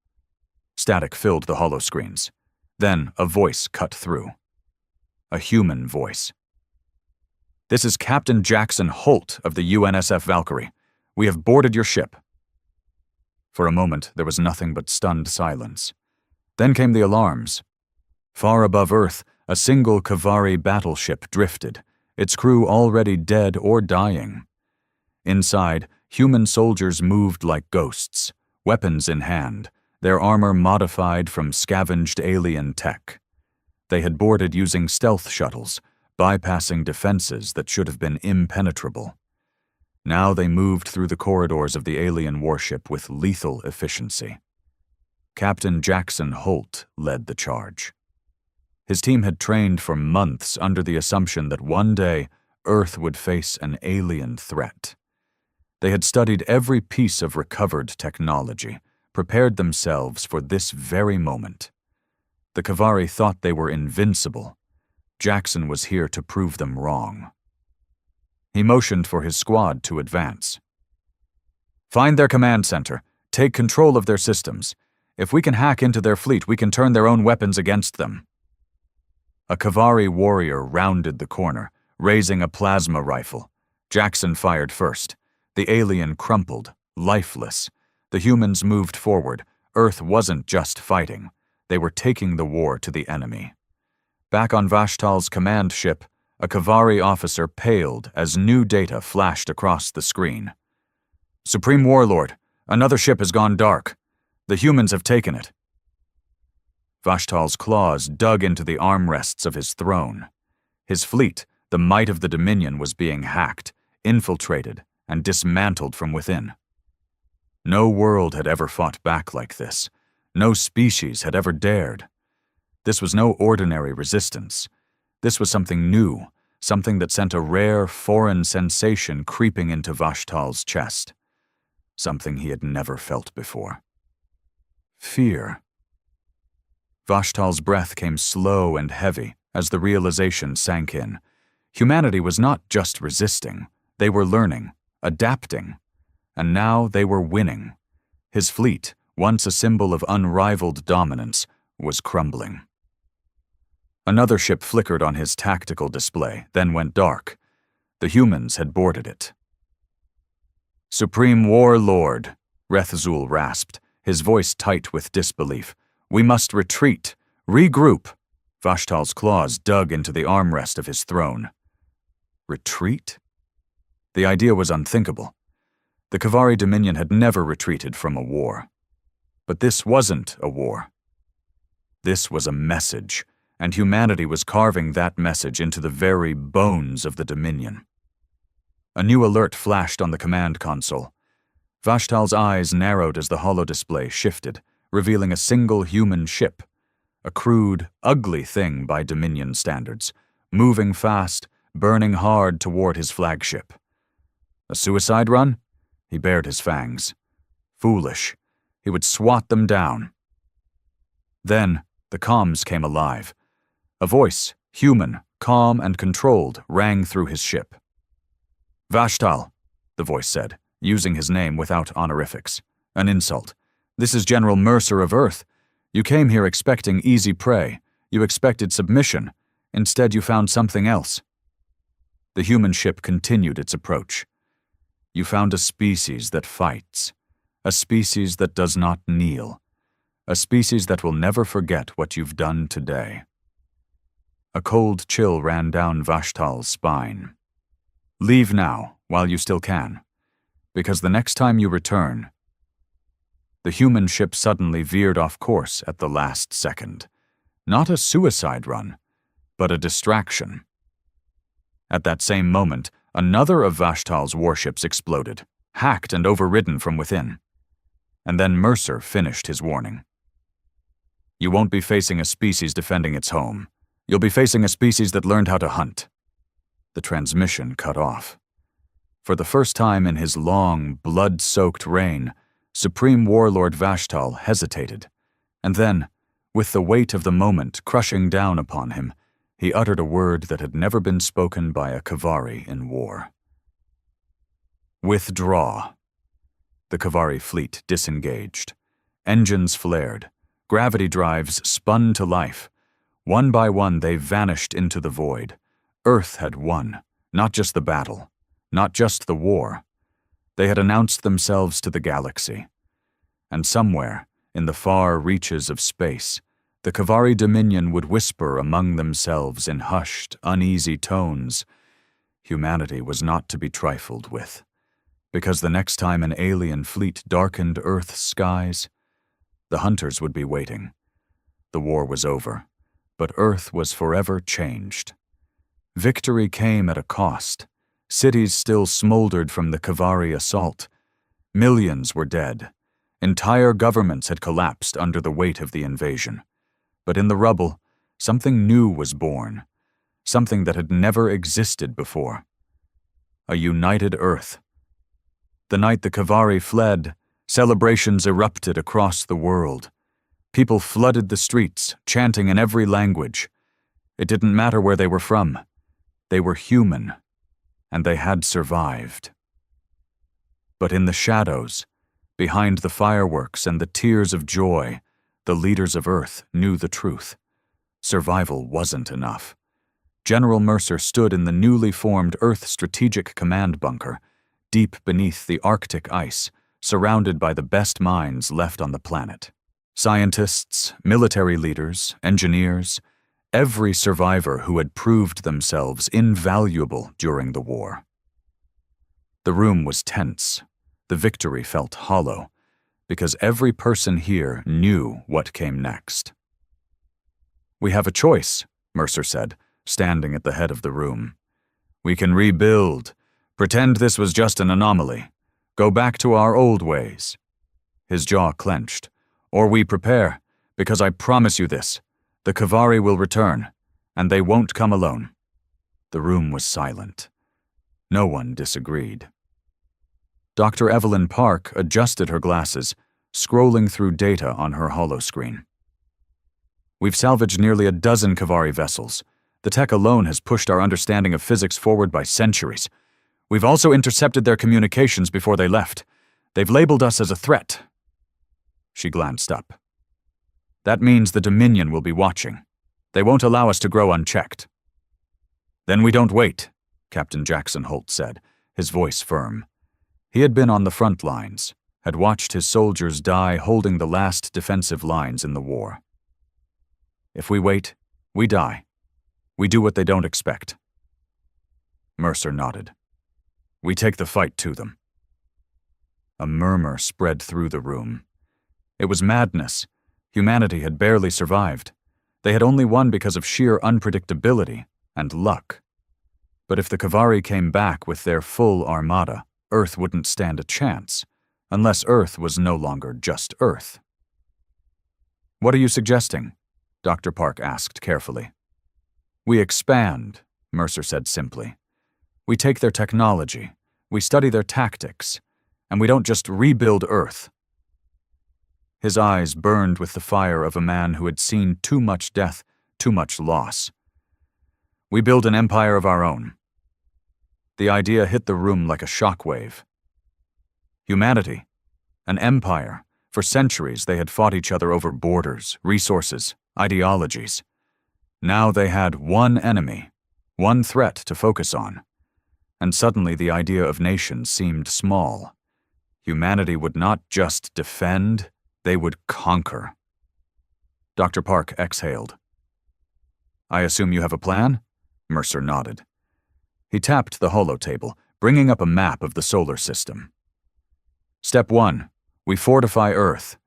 Static filled the holoscreens. Then a voice cut through. A human voice. "This is Captain Jackson Holt of the UNSF Valkyrie. We have boarded your ship." For a moment, there was nothing but stunned silence. Then came the alarms. Far above Earth, a single Kavari battleship drifted, its crew already dead or dying. Inside, human soldiers moved like ghosts, weapons in hand, their armor modified from scavenged alien tech. They had boarded using stealth shuttles, bypassing defenses that should have been impenetrable. Now they moved through the corridors of the alien warship with lethal efficiency. Captain Jackson Holt led the charge. His team had trained for months under the assumption that one day Earth would face an alien threat. They had studied every piece of recovered technology, prepared themselves for this very moment. The Kavari thought they were invincible. Jackson was here to prove them wrong. He motioned for his squad to advance. "Find their command center. Take control of their systems. If we can hack into their fleet, we can turn their own weapons against them." A Kavari warrior rounded the corner, raising a plasma rifle. Jackson fired first. The alien crumpled, lifeless. The humans moved forward. Earth wasn't just fighting. They were taking the war to the enemy. Back on Vashtal's command ship, a Kavari officer paled as new data flashed across the screen. "Supreme Warlord, another ship has gone dark. The humans have taken it." Vashtal's claws dug into the armrests of his throne. His fleet, the might of the Dominion, was being hacked, infiltrated, and dismantled from within. No world had ever fought back like this. No species had ever dared. This was no ordinary resistance. This was something new, something that sent a rare, foreign sensation creeping into Vashtal's chest. Something he had never felt before. Fear. Vashtal's breath came slow and heavy as the realization sank in. Humanity was not just resisting. They were learning, adapting, and now they were winning. His fleet, once a symbol of unrivaled dominance, was crumbling. Another ship flickered on his tactical display, then went dark. The humans had boarded it. "Supreme War Lord," Rethzul rasped, his voice tight with disbelief. "We must retreat. Regroup." Vashtal's claws dug into the armrest of his throne. Retreat? The idea was unthinkable. The Kavari Dominion had never retreated from a war. But this wasn't a war. This was a message, and humanity was carving that message into the very bones of the Dominion. A new alert flashed on the command console. Vashtal's eyes narrowed as the holodisplay shifted, revealing a single human ship, a crude, ugly thing by Dominion standards, moving fast, burning hard toward his flagship. A suicide run? He bared his fangs. Foolish. He would swat them down. Then, the comms came alive. A voice, human, calm and controlled, rang through his ship. "Vashtal," the voice said, using his name without honorifics. "An insult. This is General Mercer of Earth. You came here expecting easy prey. You expected submission. Instead, you found something else." The human ship continued its approach. "You found a species that fights. A species that does not kneel. A species that will never forget what you've done today." A cold chill ran down Vashtal's spine. "Leave now, while you still can, because the next time you return..." The human ship suddenly veered off course at the last second. Not a suicide run, but a distraction. At that same moment, another of Vashtal's warships exploded, hacked and overridden from within. And then Mercer finished his warning. "You won't be facing a species defending its home. You'll be facing a species that learned how to hunt." The transmission cut off. For the first time in his long, blood-soaked reign, Supreme Warlord Vashtal hesitated, and then, with the weight of the moment crushing down upon him, he uttered a word that had never been spoken by a Kavari in war. "Withdraw." The Kavari fleet disengaged. Engines flared. Gravity drives spun to life. One by one they vanished into the void. Earth had won, not just the battle, not just the war. They had announced themselves to the galaxy. And somewhere, in the far reaches of space, the Kavari Dominion would whisper among themselves in hushed, uneasy tones. Humanity was not to be trifled with, because the next time an alien fleet darkened Earth's skies, the hunters would be waiting. The war was over, but Earth was forever changed. Victory came at a cost. Cities still smoldered from the Kavari assault. Millions were dead. Entire governments had collapsed under the weight of the invasion. But in the rubble, something new was born, something that had never existed before. A united Earth. The night the Kavari fled, celebrations erupted across the world. People flooded the streets, chanting in every language. It didn't matter where they were from. They were human, and they had survived. But in the shadows, behind the fireworks and the tears of joy, the leaders of Earth knew the truth. Survival wasn't enough. General Mercer stood in the newly formed Earth Strategic Command Bunker, deep beneath the Arctic ice, surrounded by the best minds left on the planet. Scientists, military leaders, engineers, every survivor who had proved themselves invaluable during the war. The room was tense. The victory felt hollow, because every person here knew what came next. "We have a choice," Mercer said, standing at the head of the room. "We can rebuild, Pretend this was just an anomaly. Go back to our old ways." His jaw clenched. "Or we prepare, because I promise you this. The Kavari will return, and they won't come alone." The room was silent. No one disagreed. Dr. Evelyn Park adjusted her glasses, scrolling through data on her holoscreen. "We've salvaged nearly a dozen Kavari vessels. The tech alone has pushed our understanding of physics forward by centuries. We've also intercepted their communications before they left. They've labeled us as a threat." She glanced up. "That means the Dominion will be watching. They won't allow us to grow unchecked." "Then we don't wait," Captain Jackson Holt said, his voice firm. He had been on the front lines, had watched his soldiers die holding the last defensive lines in the war. "If we wait, we die. We do what they don't expect." Mercer nodded. "We take the fight to them." A murmur spread through the room. It was madness. Humanity had barely survived. They had only won because of sheer unpredictability and luck. But if the Kavari came back with their full armada, Earth wouldn't stand a chance, unless Earth was no longer just Earth. "What are you suggesting?" Dr. Park asked carefully. "We expand," Mercer said simply. "We take their technology, we study their tactics, and we don't just rebuild Earth." His eyes burned with the fire of a man who had seen too much death, too much loss. "We build an empire of our own." The idea hit the room like a shockwave. Humanity, an empire. For centuries they had fought each other over borders, resources, ideologies. Now they had one enemy, one threat to focus on. And suddenly the idea of nations seemed small. Humanity would not just defend, they would conquer. Dr. Park exhaled. "I assume you have a plan?" Mercer nodded. He tapped the holotable, bringing up a map of the solar system. "Step 1. We fortify Earth.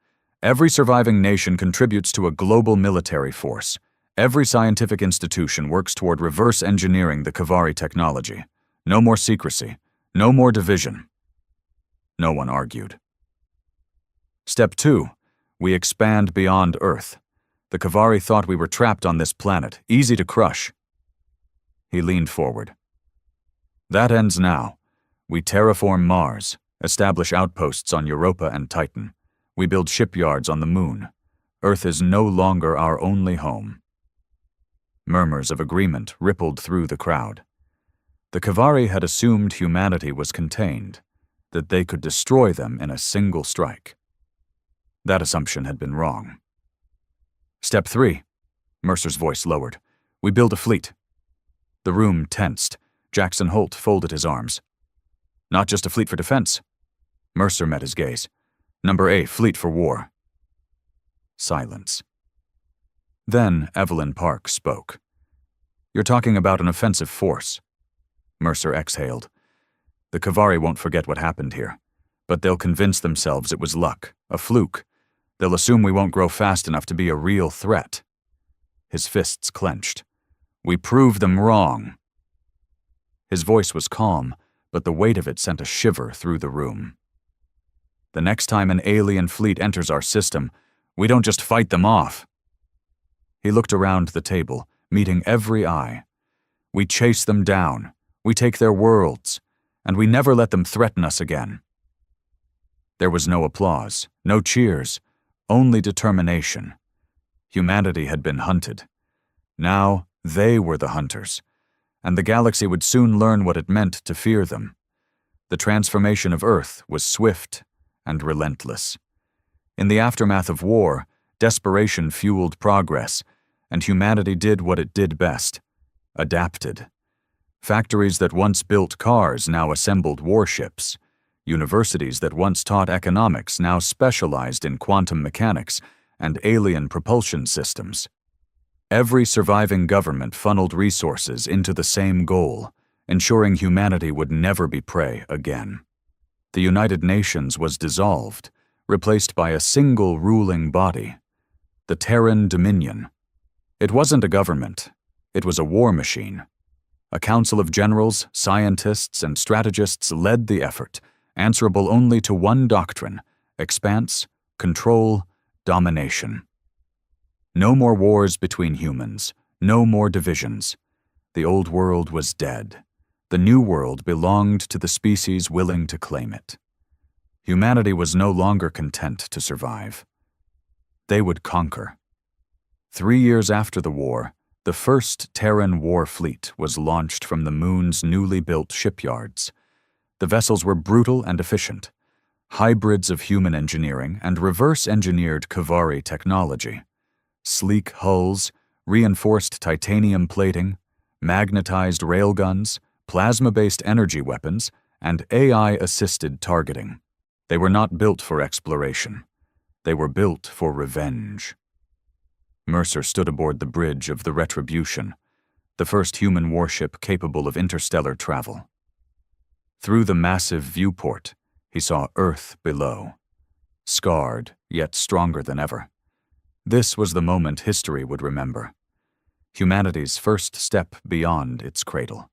Every surviving nation contributes to a global military force. Every scientific institution works toward reverse engineering the Kavari technology. No more secrecy. No more division." No one argued. "Step 2. We expand beyond Earth. The Kavari thought we were trapped on this planet, easy to crush." He leaned forward. "That ends now. We terraform Mars, establish outposts on Europa and Titan. We build shipyards on the Moon. Earth is no longer our only home." Murmurs of agreement rippled through the crowd. The Kavari had assumed humanity was contained, that they could destroy them in a single strike. That assumption had been wrong. "Step 3. Mercer's voice lowered. "We build a fleet." The room tensed. Jackson Holt folded his arms. "Not just a fleet for defense." Mercer met his gaze. "Number A, fleet for war." Silence. Then Evelyn Park spoke. "You're talking about an offensive force." Mercer exhaled. "The Kavari won't forget what happened here, but they'll convince themselves it was luck, a fluke. They'll assume we won't grow fast enough to be a real threat." His fists clenched. "We prove them wrong." His voice was calm, but the weight of it sent a shiver through the room. "The next time an alien fleet enters our system, we don't just fight them off." He looked around the table, meeting every eye. "We chase them down, we take their worlds, and we never let them threaten us again." There was no applause, no cheers, only determination. Humanity had been hunted. Now they were the hunters, and the galaxy would soon learn what it meant to fear them. The transformation of Earth was swift and relentless. In the aftermath of war, desperation fueled progress, and humanity did what it did best: adapted. Factories that once built cars now assembled warships. Universities that once taught economics now specialized in quantum mechanics and alien propulsion systems. Every surviving government funneled resources into the same goal, ensuring humanity would never be prey again. The United Nations was dissolved, replaced by a single ruling body, the Terran Dominion. It wasn't a government, it was a war machine. A council of generals, scientists, and strategists led the effort, answerable only to one doctrine: expanse, control, domination. No more wars between humans, no more divisions. The old world was dead. The new world belonged to the species willing to claim it. Humanity was no longer content to survive. They would conquer. 3 years after the war, the first Terran war fleet was launched from the moon's newly built shipyards. The vessels were brutal and efficient, hybrids of human engineering and reverse-engineered Kavari technology. Sleek hulls, reinforced titanium plating, magnetized railguns, plasma-based energy weapons, and AI-assisted targeting. They were not built for exploration. They were built for revenge. Mercer stood aboard the bridge of the Retribution, the first human warship capable of interstellar travel. Through the massive viewport, he saw Earth below, scarred yet stronger than ever. This was the moment history would remember, humanity's first step beyond its cradle.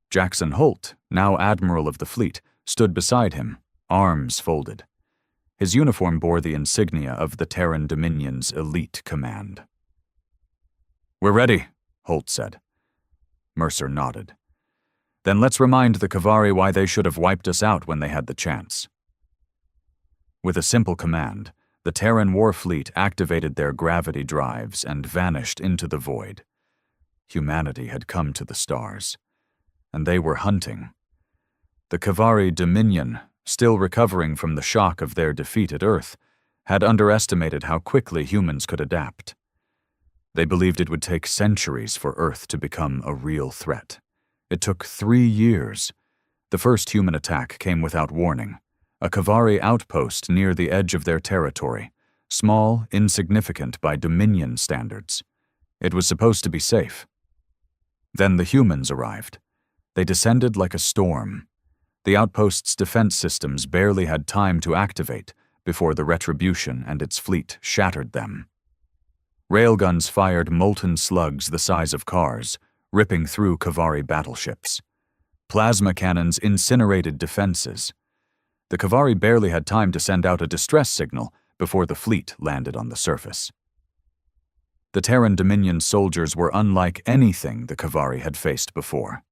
Jackson Holt, now Admiral of the fleet, stood beside him, arms folded. His uniform bore the insignia of the Terran Dominion's elite command. "We're ready," Holt said. Mercer nodded. "Then let's remind the Kavari why they should have wiped us out when they had the chance." With a simple command, the Terran war fleet activated their gravity drives and vanished into the void. Humanity had come to the stars, and they were hunting. The Kavari Dominion, still recovering from the shock of their defeat at Earth, had underestimated how quickly humans could adapt. They believed it would take centuries for Earth to become a real threat. It took 3 years. The first human attack came without warning. A Kavari outpost near the edge of their territory, small, insignificant by Dominion standards. It was supposed to be safe. Then the humans arrived. They descended like a storm. The outpost's defense systems barely had time to activate before the Retribution and its fleet shattered them. Railguns fired molten slugs the size of cars, ripping through Kavari battleships. Plasma cannons incinerated defenses. The Kavari barely had time to send out a distress signal before the fleet landed on the surface. The Terran Dominion soldiers were unlike anything the Kavari had faced before.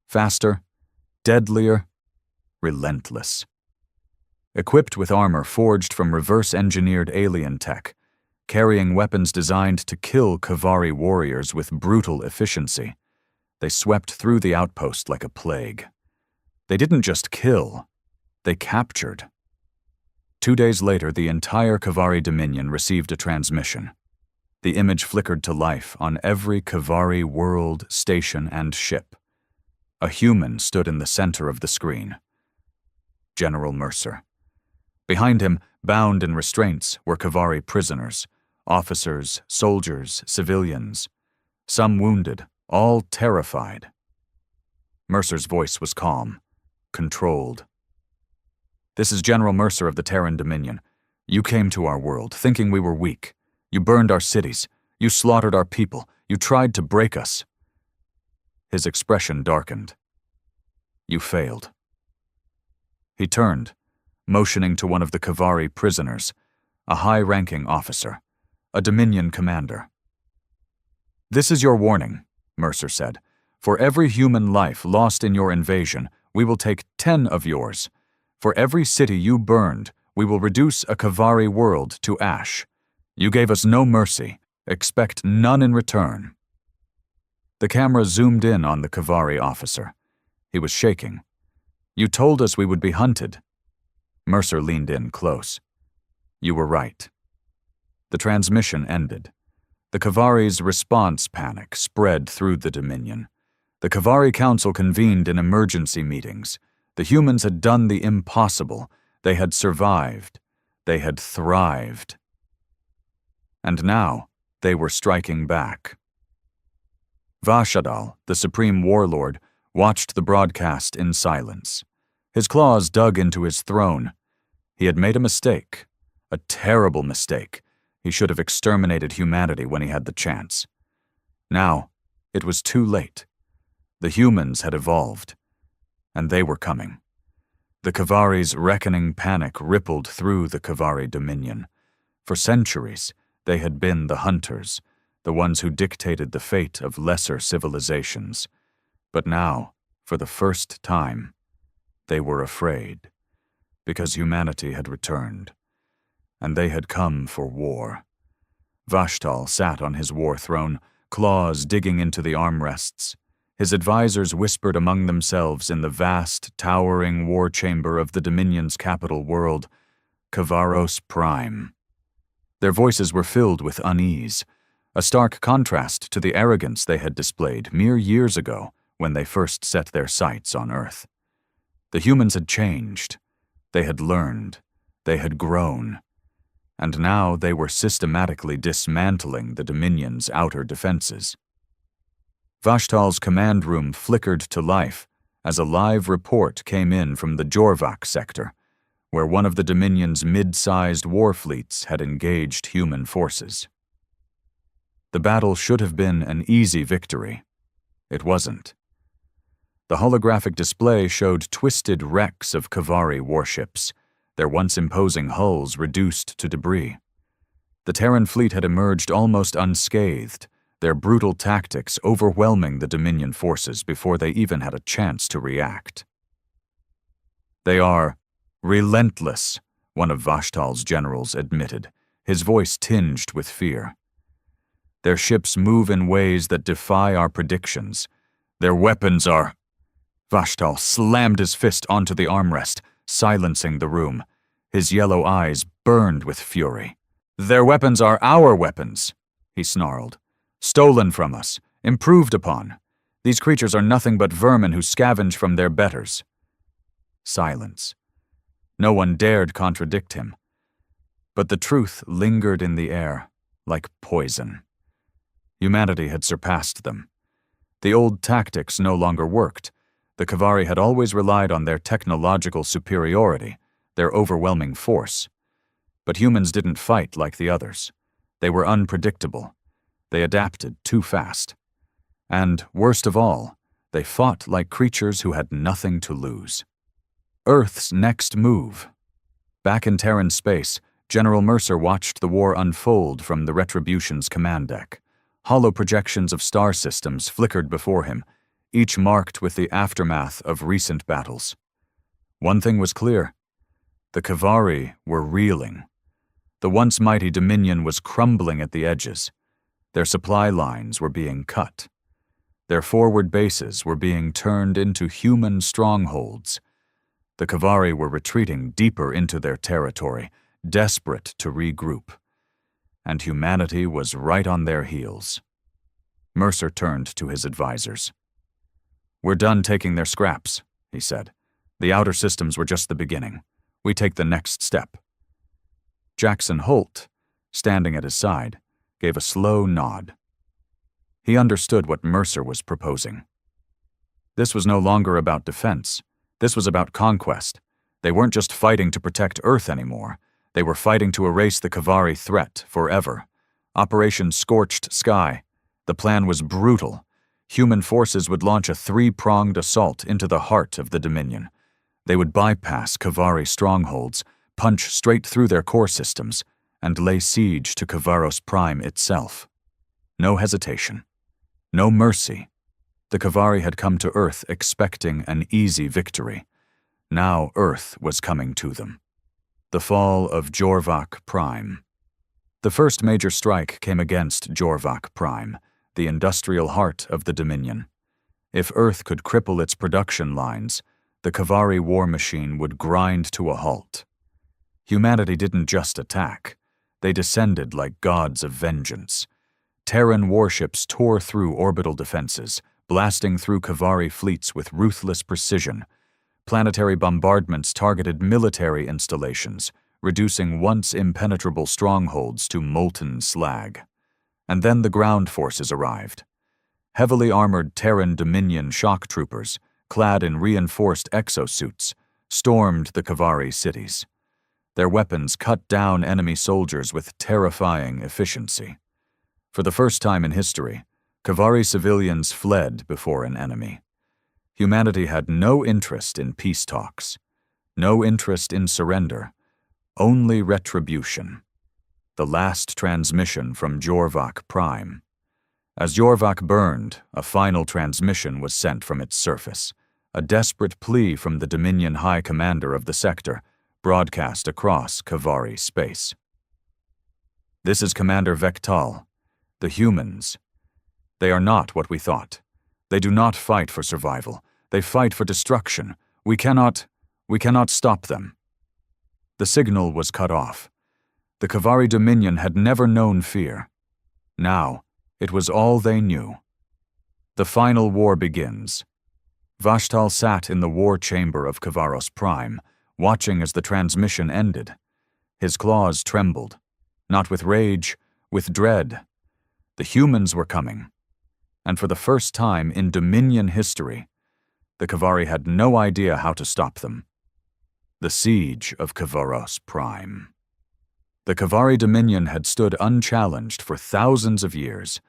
Faster, deadlier, relentless. Equipped with armor forged from reverse-engineered alien tech, carrying weapons designed to kill Kavari warriors with brutal efficiency, they swept through the outpost like a plague. They didn't just kill, they captured. 2 days later, the entire Kavari Dominion received a transmission. The image flickered to life on every Kavari world, station, and ship. A human stood in the center of the screen. General Mercer. Behind him, bound in restraints, were Kavari prisoners, officers, soldiers, civilians, some wounded, all terrified. Mercer's voice was calm, controlled. "This is General Mercer of the Terran Dominion. You came to our world, thinking we were weak. You burned our cities. You slaughtered our people. You tried to break us." His expression darkened. "You failed." He turned, motioning to one of the Kavari prisoners, a high-ranking officer, a Dominion commander. "This is your warning," Mercer said. "For every human life lost in your invasion, we will take 10 of yours. For every city you burned, we will reduce a Kavari world to ash. You gave us no mercy. Expect none in return." The camera zoomed in on the Kavari officer. He was shaking. "You told us we would be hunted." Mercer leaned in close. "You were right." The transmission ended. The Kavari's response panic spread through the Dominion. The Kavari Council convened in emergency meetings. The humans had done the impossible. They had survived. They had thrived. And now, they were striking back. Vashadal, the supreme warlord, watched the broadcast in silence. His claws dug into his throne. He had made a mistake, a terrible mistake. He should have exterminated humanity when he had the chance. Now, it was too late. The humans had evolved, and they were coming. The Kavari's reckoning panic rippled through the Kavari Dominion. For centuries, they had been the hunters, the ones who dictated the fate of lesser civilizations. But now, for the first time, they were afraid, because humanity had returned, and they had come for war. Vashtal sat on his war throne, claws digging into the armrests. His advisors whispered among themselves in the vast, towering war chamber of the Dominion's capital world, Kavaros Prime. Their voices were filled with unease, a stark contrast to the arrogance they had displayed mere years ago when they first set their sights on Earth. The humans had changed, they had learned, they had grown, and now they were systematically dismantling the Dominion's outer defenses. Vashtal's command room flickered to life as a live report came in from the Jorvak sector, where one of the Dominion's mid-sized war fleets had engaged human forces. The battle should have been an easy victory. It wasn't. The holographic display showed twisted wrecks of Kavari warships, their once imposing hulls reduced to debris. The Terran fleet had emerged almost unscathed, their brutal tactics overwhelming the Dominion forces before they even had a chance to react. "They are relentless," one of Vashtal's generals admitted, his voice tinged with fear. "Their ships move in ways that defy our predictions. Their weapons are—" Vashtal slammed his fist onto the armrest, silencing the room. His yellow eyes burned with fury. "Their weapons are our weapons," he snarled. "Stolen from us, improved upon. These creatures are nothing but vermin who scavenge from their betters." Silence. No one dared contradict him. But the truth lingered in the air, like poison. Humanity had surpassed them. The old tactics no longer worked. The Kavari had always relied on their technological superiority, their overwhelming force. But humans didn't fight like the others. They were unpredictable. They adapted too fast. And, worst of all, they fought like creatures who had nothing to lose. Earth's next move. Back in Terran space, General Mercer watched the war unfold from the Retribution's command deck. Hollow projections of star systems flickered before him, each marked with the aftermath of recent battles. One thing was clear. The Kavari were reeling. The once mighty Dominion was crumbling at the edges. Their supply lines were being cut. Their forward bases were being turned into human strongholds. The Kavari were retreating deeper into their territory, desperate to regroup. And humanity was right on their heels. Mercer turned to his advisors. "We're done taking their scraps," he said. "The outer systems were just the beginning. We take the next step." Jackson Holt, standing at his side, gave a slow nod. He understood what Mercer was proposing. This was no longer about defense. This was about conquest. They weren't just fighting to protect Earth anymore. They were fighting to erase the Kavari threat forever. Operation Scorched Sky. The plan was brutal. Human forces would launch a three-pronged assault into the heart of the Dominion. They would bypass Kavari strongholds, punch straight through their core systems, and lay siege to Kavaros Prime itself. No hesitation. No mercy. The Kavari had come to Earth expecting an easy victory. Now Earth was coming to them. The fall of Jorvak Prime. The first major strike came against Jorvak Prime, the industrial heart of the Dominion. If Earth could cripple its production lines, the Kavari war machine would grind to a halt. Humanity didn't just attack. They descended like gods of vengeance. Terran warships tore through orbital defenses, blasting through Kavari fleets with ruthless precision. Planetary bombardments targeted military installations, reducing once impenetrable strongholds to molten slag. And then the ground forces arrived. Heavily armored Terran Dominion shock troopers, clad in reinforced exosuits, stormed the Kavari cities. Their weapons cut down enemy soldiers with terrifying efficiency. For the first time in history, Kavari civilians fled before an enemy. Humanity had no interest in peace talks, no interest in surrender, only retribution. The last transmission from Jorvak Prime. As Jorvak burned, a final transmission was sent from its surface, a desperate plea from the Dominion High Commander of the sector, broadcast across Kavari space. This is Commander Vektal. The humans. They are not what we thought. They do not fight for survival. They fight for destruction. We cannot stop them. The signal was cut off. The Kavari Dominion had never known fear. Now, it was all they knew. The final war begins. Vashtal sat in the war chamber of Kavaros Prime, watching as the transmission ended. His claws trembled, not with rage, with dread. The humans were coming. And for the first time in Dominion history, the Kavari had no idea how to stop them. The siege of Kavaros Prime. The Kavari Dominion had stood unchallenged for thousands of years.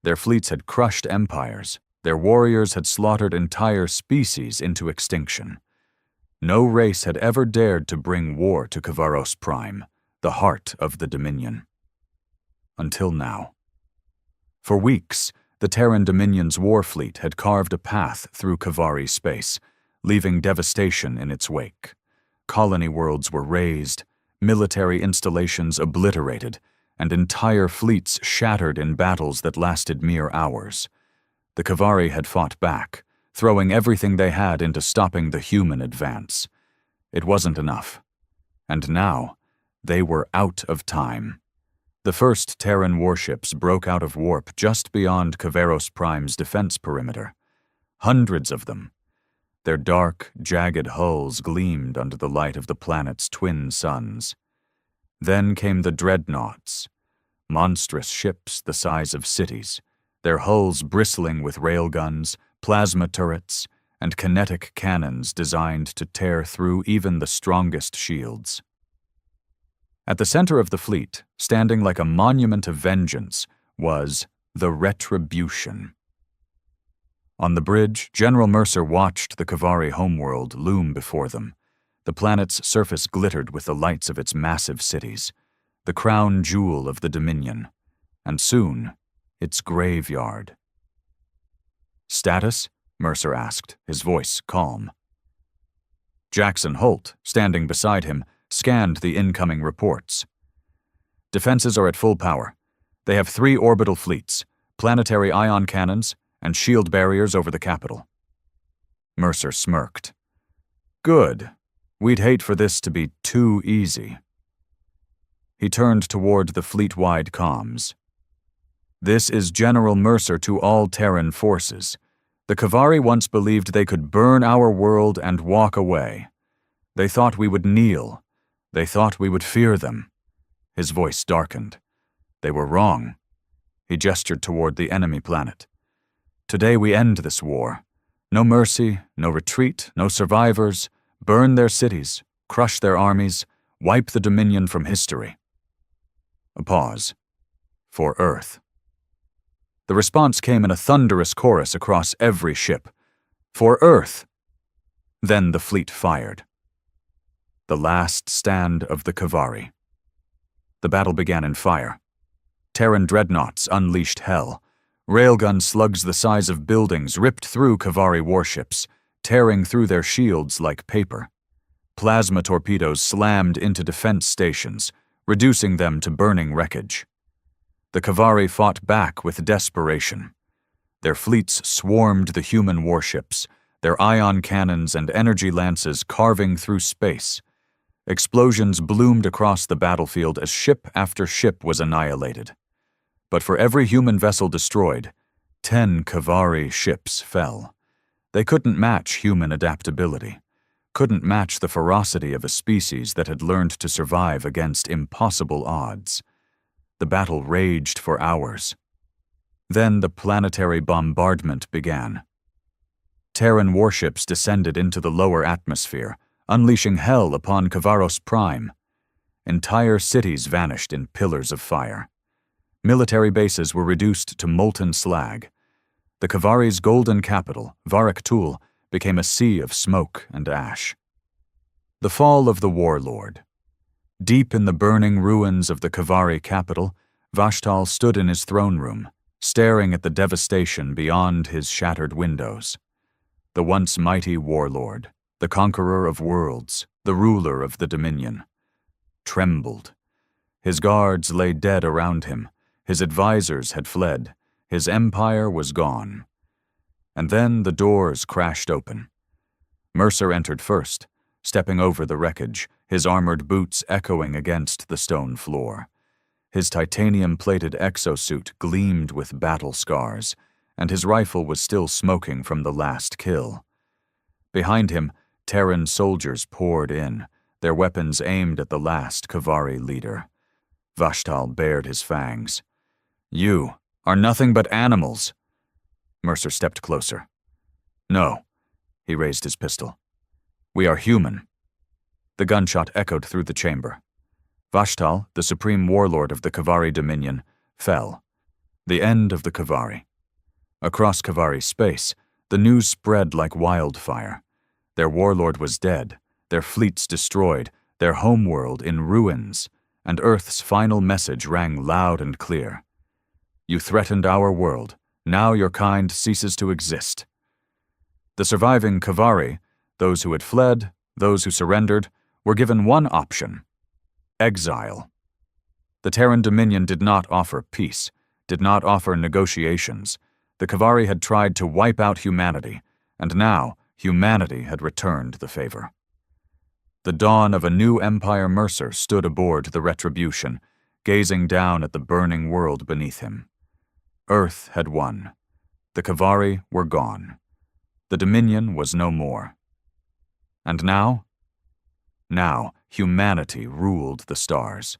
Their fleets had crushed empires. Their warriors had slaughtered entire species into extinction. No race had ever dared to bring war to Kavaros Prime, the heart of the Dominion. Until now. For weeks, the Terran Dominion's war fleet had carved a path through Kavari space, leaving devastation in its wake. Colony worlds were razed, military installations obliterated, and entire fleets shattered in battles that lasted mere hours. The Kavari had fought back, throwing everything they had into stopping the human advance. It wasn't enough. And now, they were out of time. The first Terran warships broke out of warp just beyond Kavaros Prime's defense perimeter. Hundreds of them. Their dark, jagged hulls gleamed under the light of the planet's twin suns. Then came the dreadnoughts, monstrous ships the size of cities, their hulls bristling with railguns, plasma turrets, and kinetic cannons designed to tear through even the strongest shields. At the center of the fleet, standing like a monument of vengeance, was the Retribution. On the bridge, General Mercer watched the Kavari homeworld loom before them. The planet's surface glittered with the lights of its massive cities, the crown jewel of the Dominion, and soon, its graveyard. "Status?" Mercer asked, his voice calm. Jackson Holt, standing beside him, scanned the incoming reports. "Defenses are at full power. They have 3 orbital fleets, planetary ion cannons, and shield barriers over the capital." Mercer smirked. "Good. We'd hate for this to be too easy." He turned toward the fleet-wide comms. "This is General Mercer to all Terran forces. The Kavari once believed they could burn our world and walk away. They thought we would kneel. They thought we would fear them." His voice darkened. "They were wrong." He gestured toward the enemy planet. "Today we end this war. No mercy, no retreat, no survivors. Burn their cities, crush their armies, wipe the Dominion from history." A pause. For Earth. The response came in a thunderous chorus across every ship. "For Earth!" Then the fleet fired. The last stand of the Kavari. The battle began in fire. Terran dreadnoughts unleashed hell. Railgun slugs the size of buildings ripped through Kavari warships, tearing through their shields like paper. Plasma torpedoes slammed into defense stations, reducing them to burning wreckage. The Kavari fought back with desperation. Their fleets swarmed the human warships, their ion cannons and energy lances carving through space. Explosions bloomed across the battlefield as ship after ship was annihilated. But for every human vessel destroyed, 10 Kavari ships fell. They couldn't match human adaptability, couldn't match the ferocity of a species that had learned to survive against impossible odds. The battle raged for hours. Then the planetary bombardment began. Terran warships descended into the lower atmosphere, unleashing hell upon Kavaros Prime. Entire cities vanished in pillars of fire. Military bases were reduced to molten slag. The Kavari's golden capital, Varak-Tul, became a sea of smoke and ash. The fall of the warlord. Deep in the burning ruins of the Kavari capital, Vashtal stood in his throne room, staring at the devastation beyond his shattered windows. The once mighty warlord, the conqueror of worlds, the ruler of the dominion, trembled. His guards lay dead around him, his advisors had fled, his empire was gone. And then the doors crashed open. Mercer entered first, stepping over the wreckage, his armored boots echoing against the stone floor. His titanium-plated exosuit gleamed with battle scars, and his rifle was still smoking from the last kill. Behind him, Terran soldiers poured in, their weapons aimed at the last Kavari leader. Vashtal bared his fangs. "You are nothing but animals." Mercer stepped closer. "No," he raised his pistol. "We are human." The gunshot echoed through the chamber. Vashtal, the supreme warlord of the Kavari dominion, fell. The end of the Kavari. Across Kavari space, the news spread like wildfire. Their warlord was dead, their fleets destroyed, their homeworld in ruins, and Earth's final message rang loud and clear. "You threatened our world. Now your kind ceases to exist." The surviving Kavari, those who had fled, those who surrendered, were given one option: exile. The Terran Dominion did not offer peace, did not offer negotiations. The Kavari had tried to wipe out humanity, and now humanity had returned the favor. The dawn of a new empire. Mercer stood aboard the Retribution, gazing down at the burning world beneath him. Earth had won. The Kavari were gone. The Dominion was no more. And now? Now, humanity ruled the stars.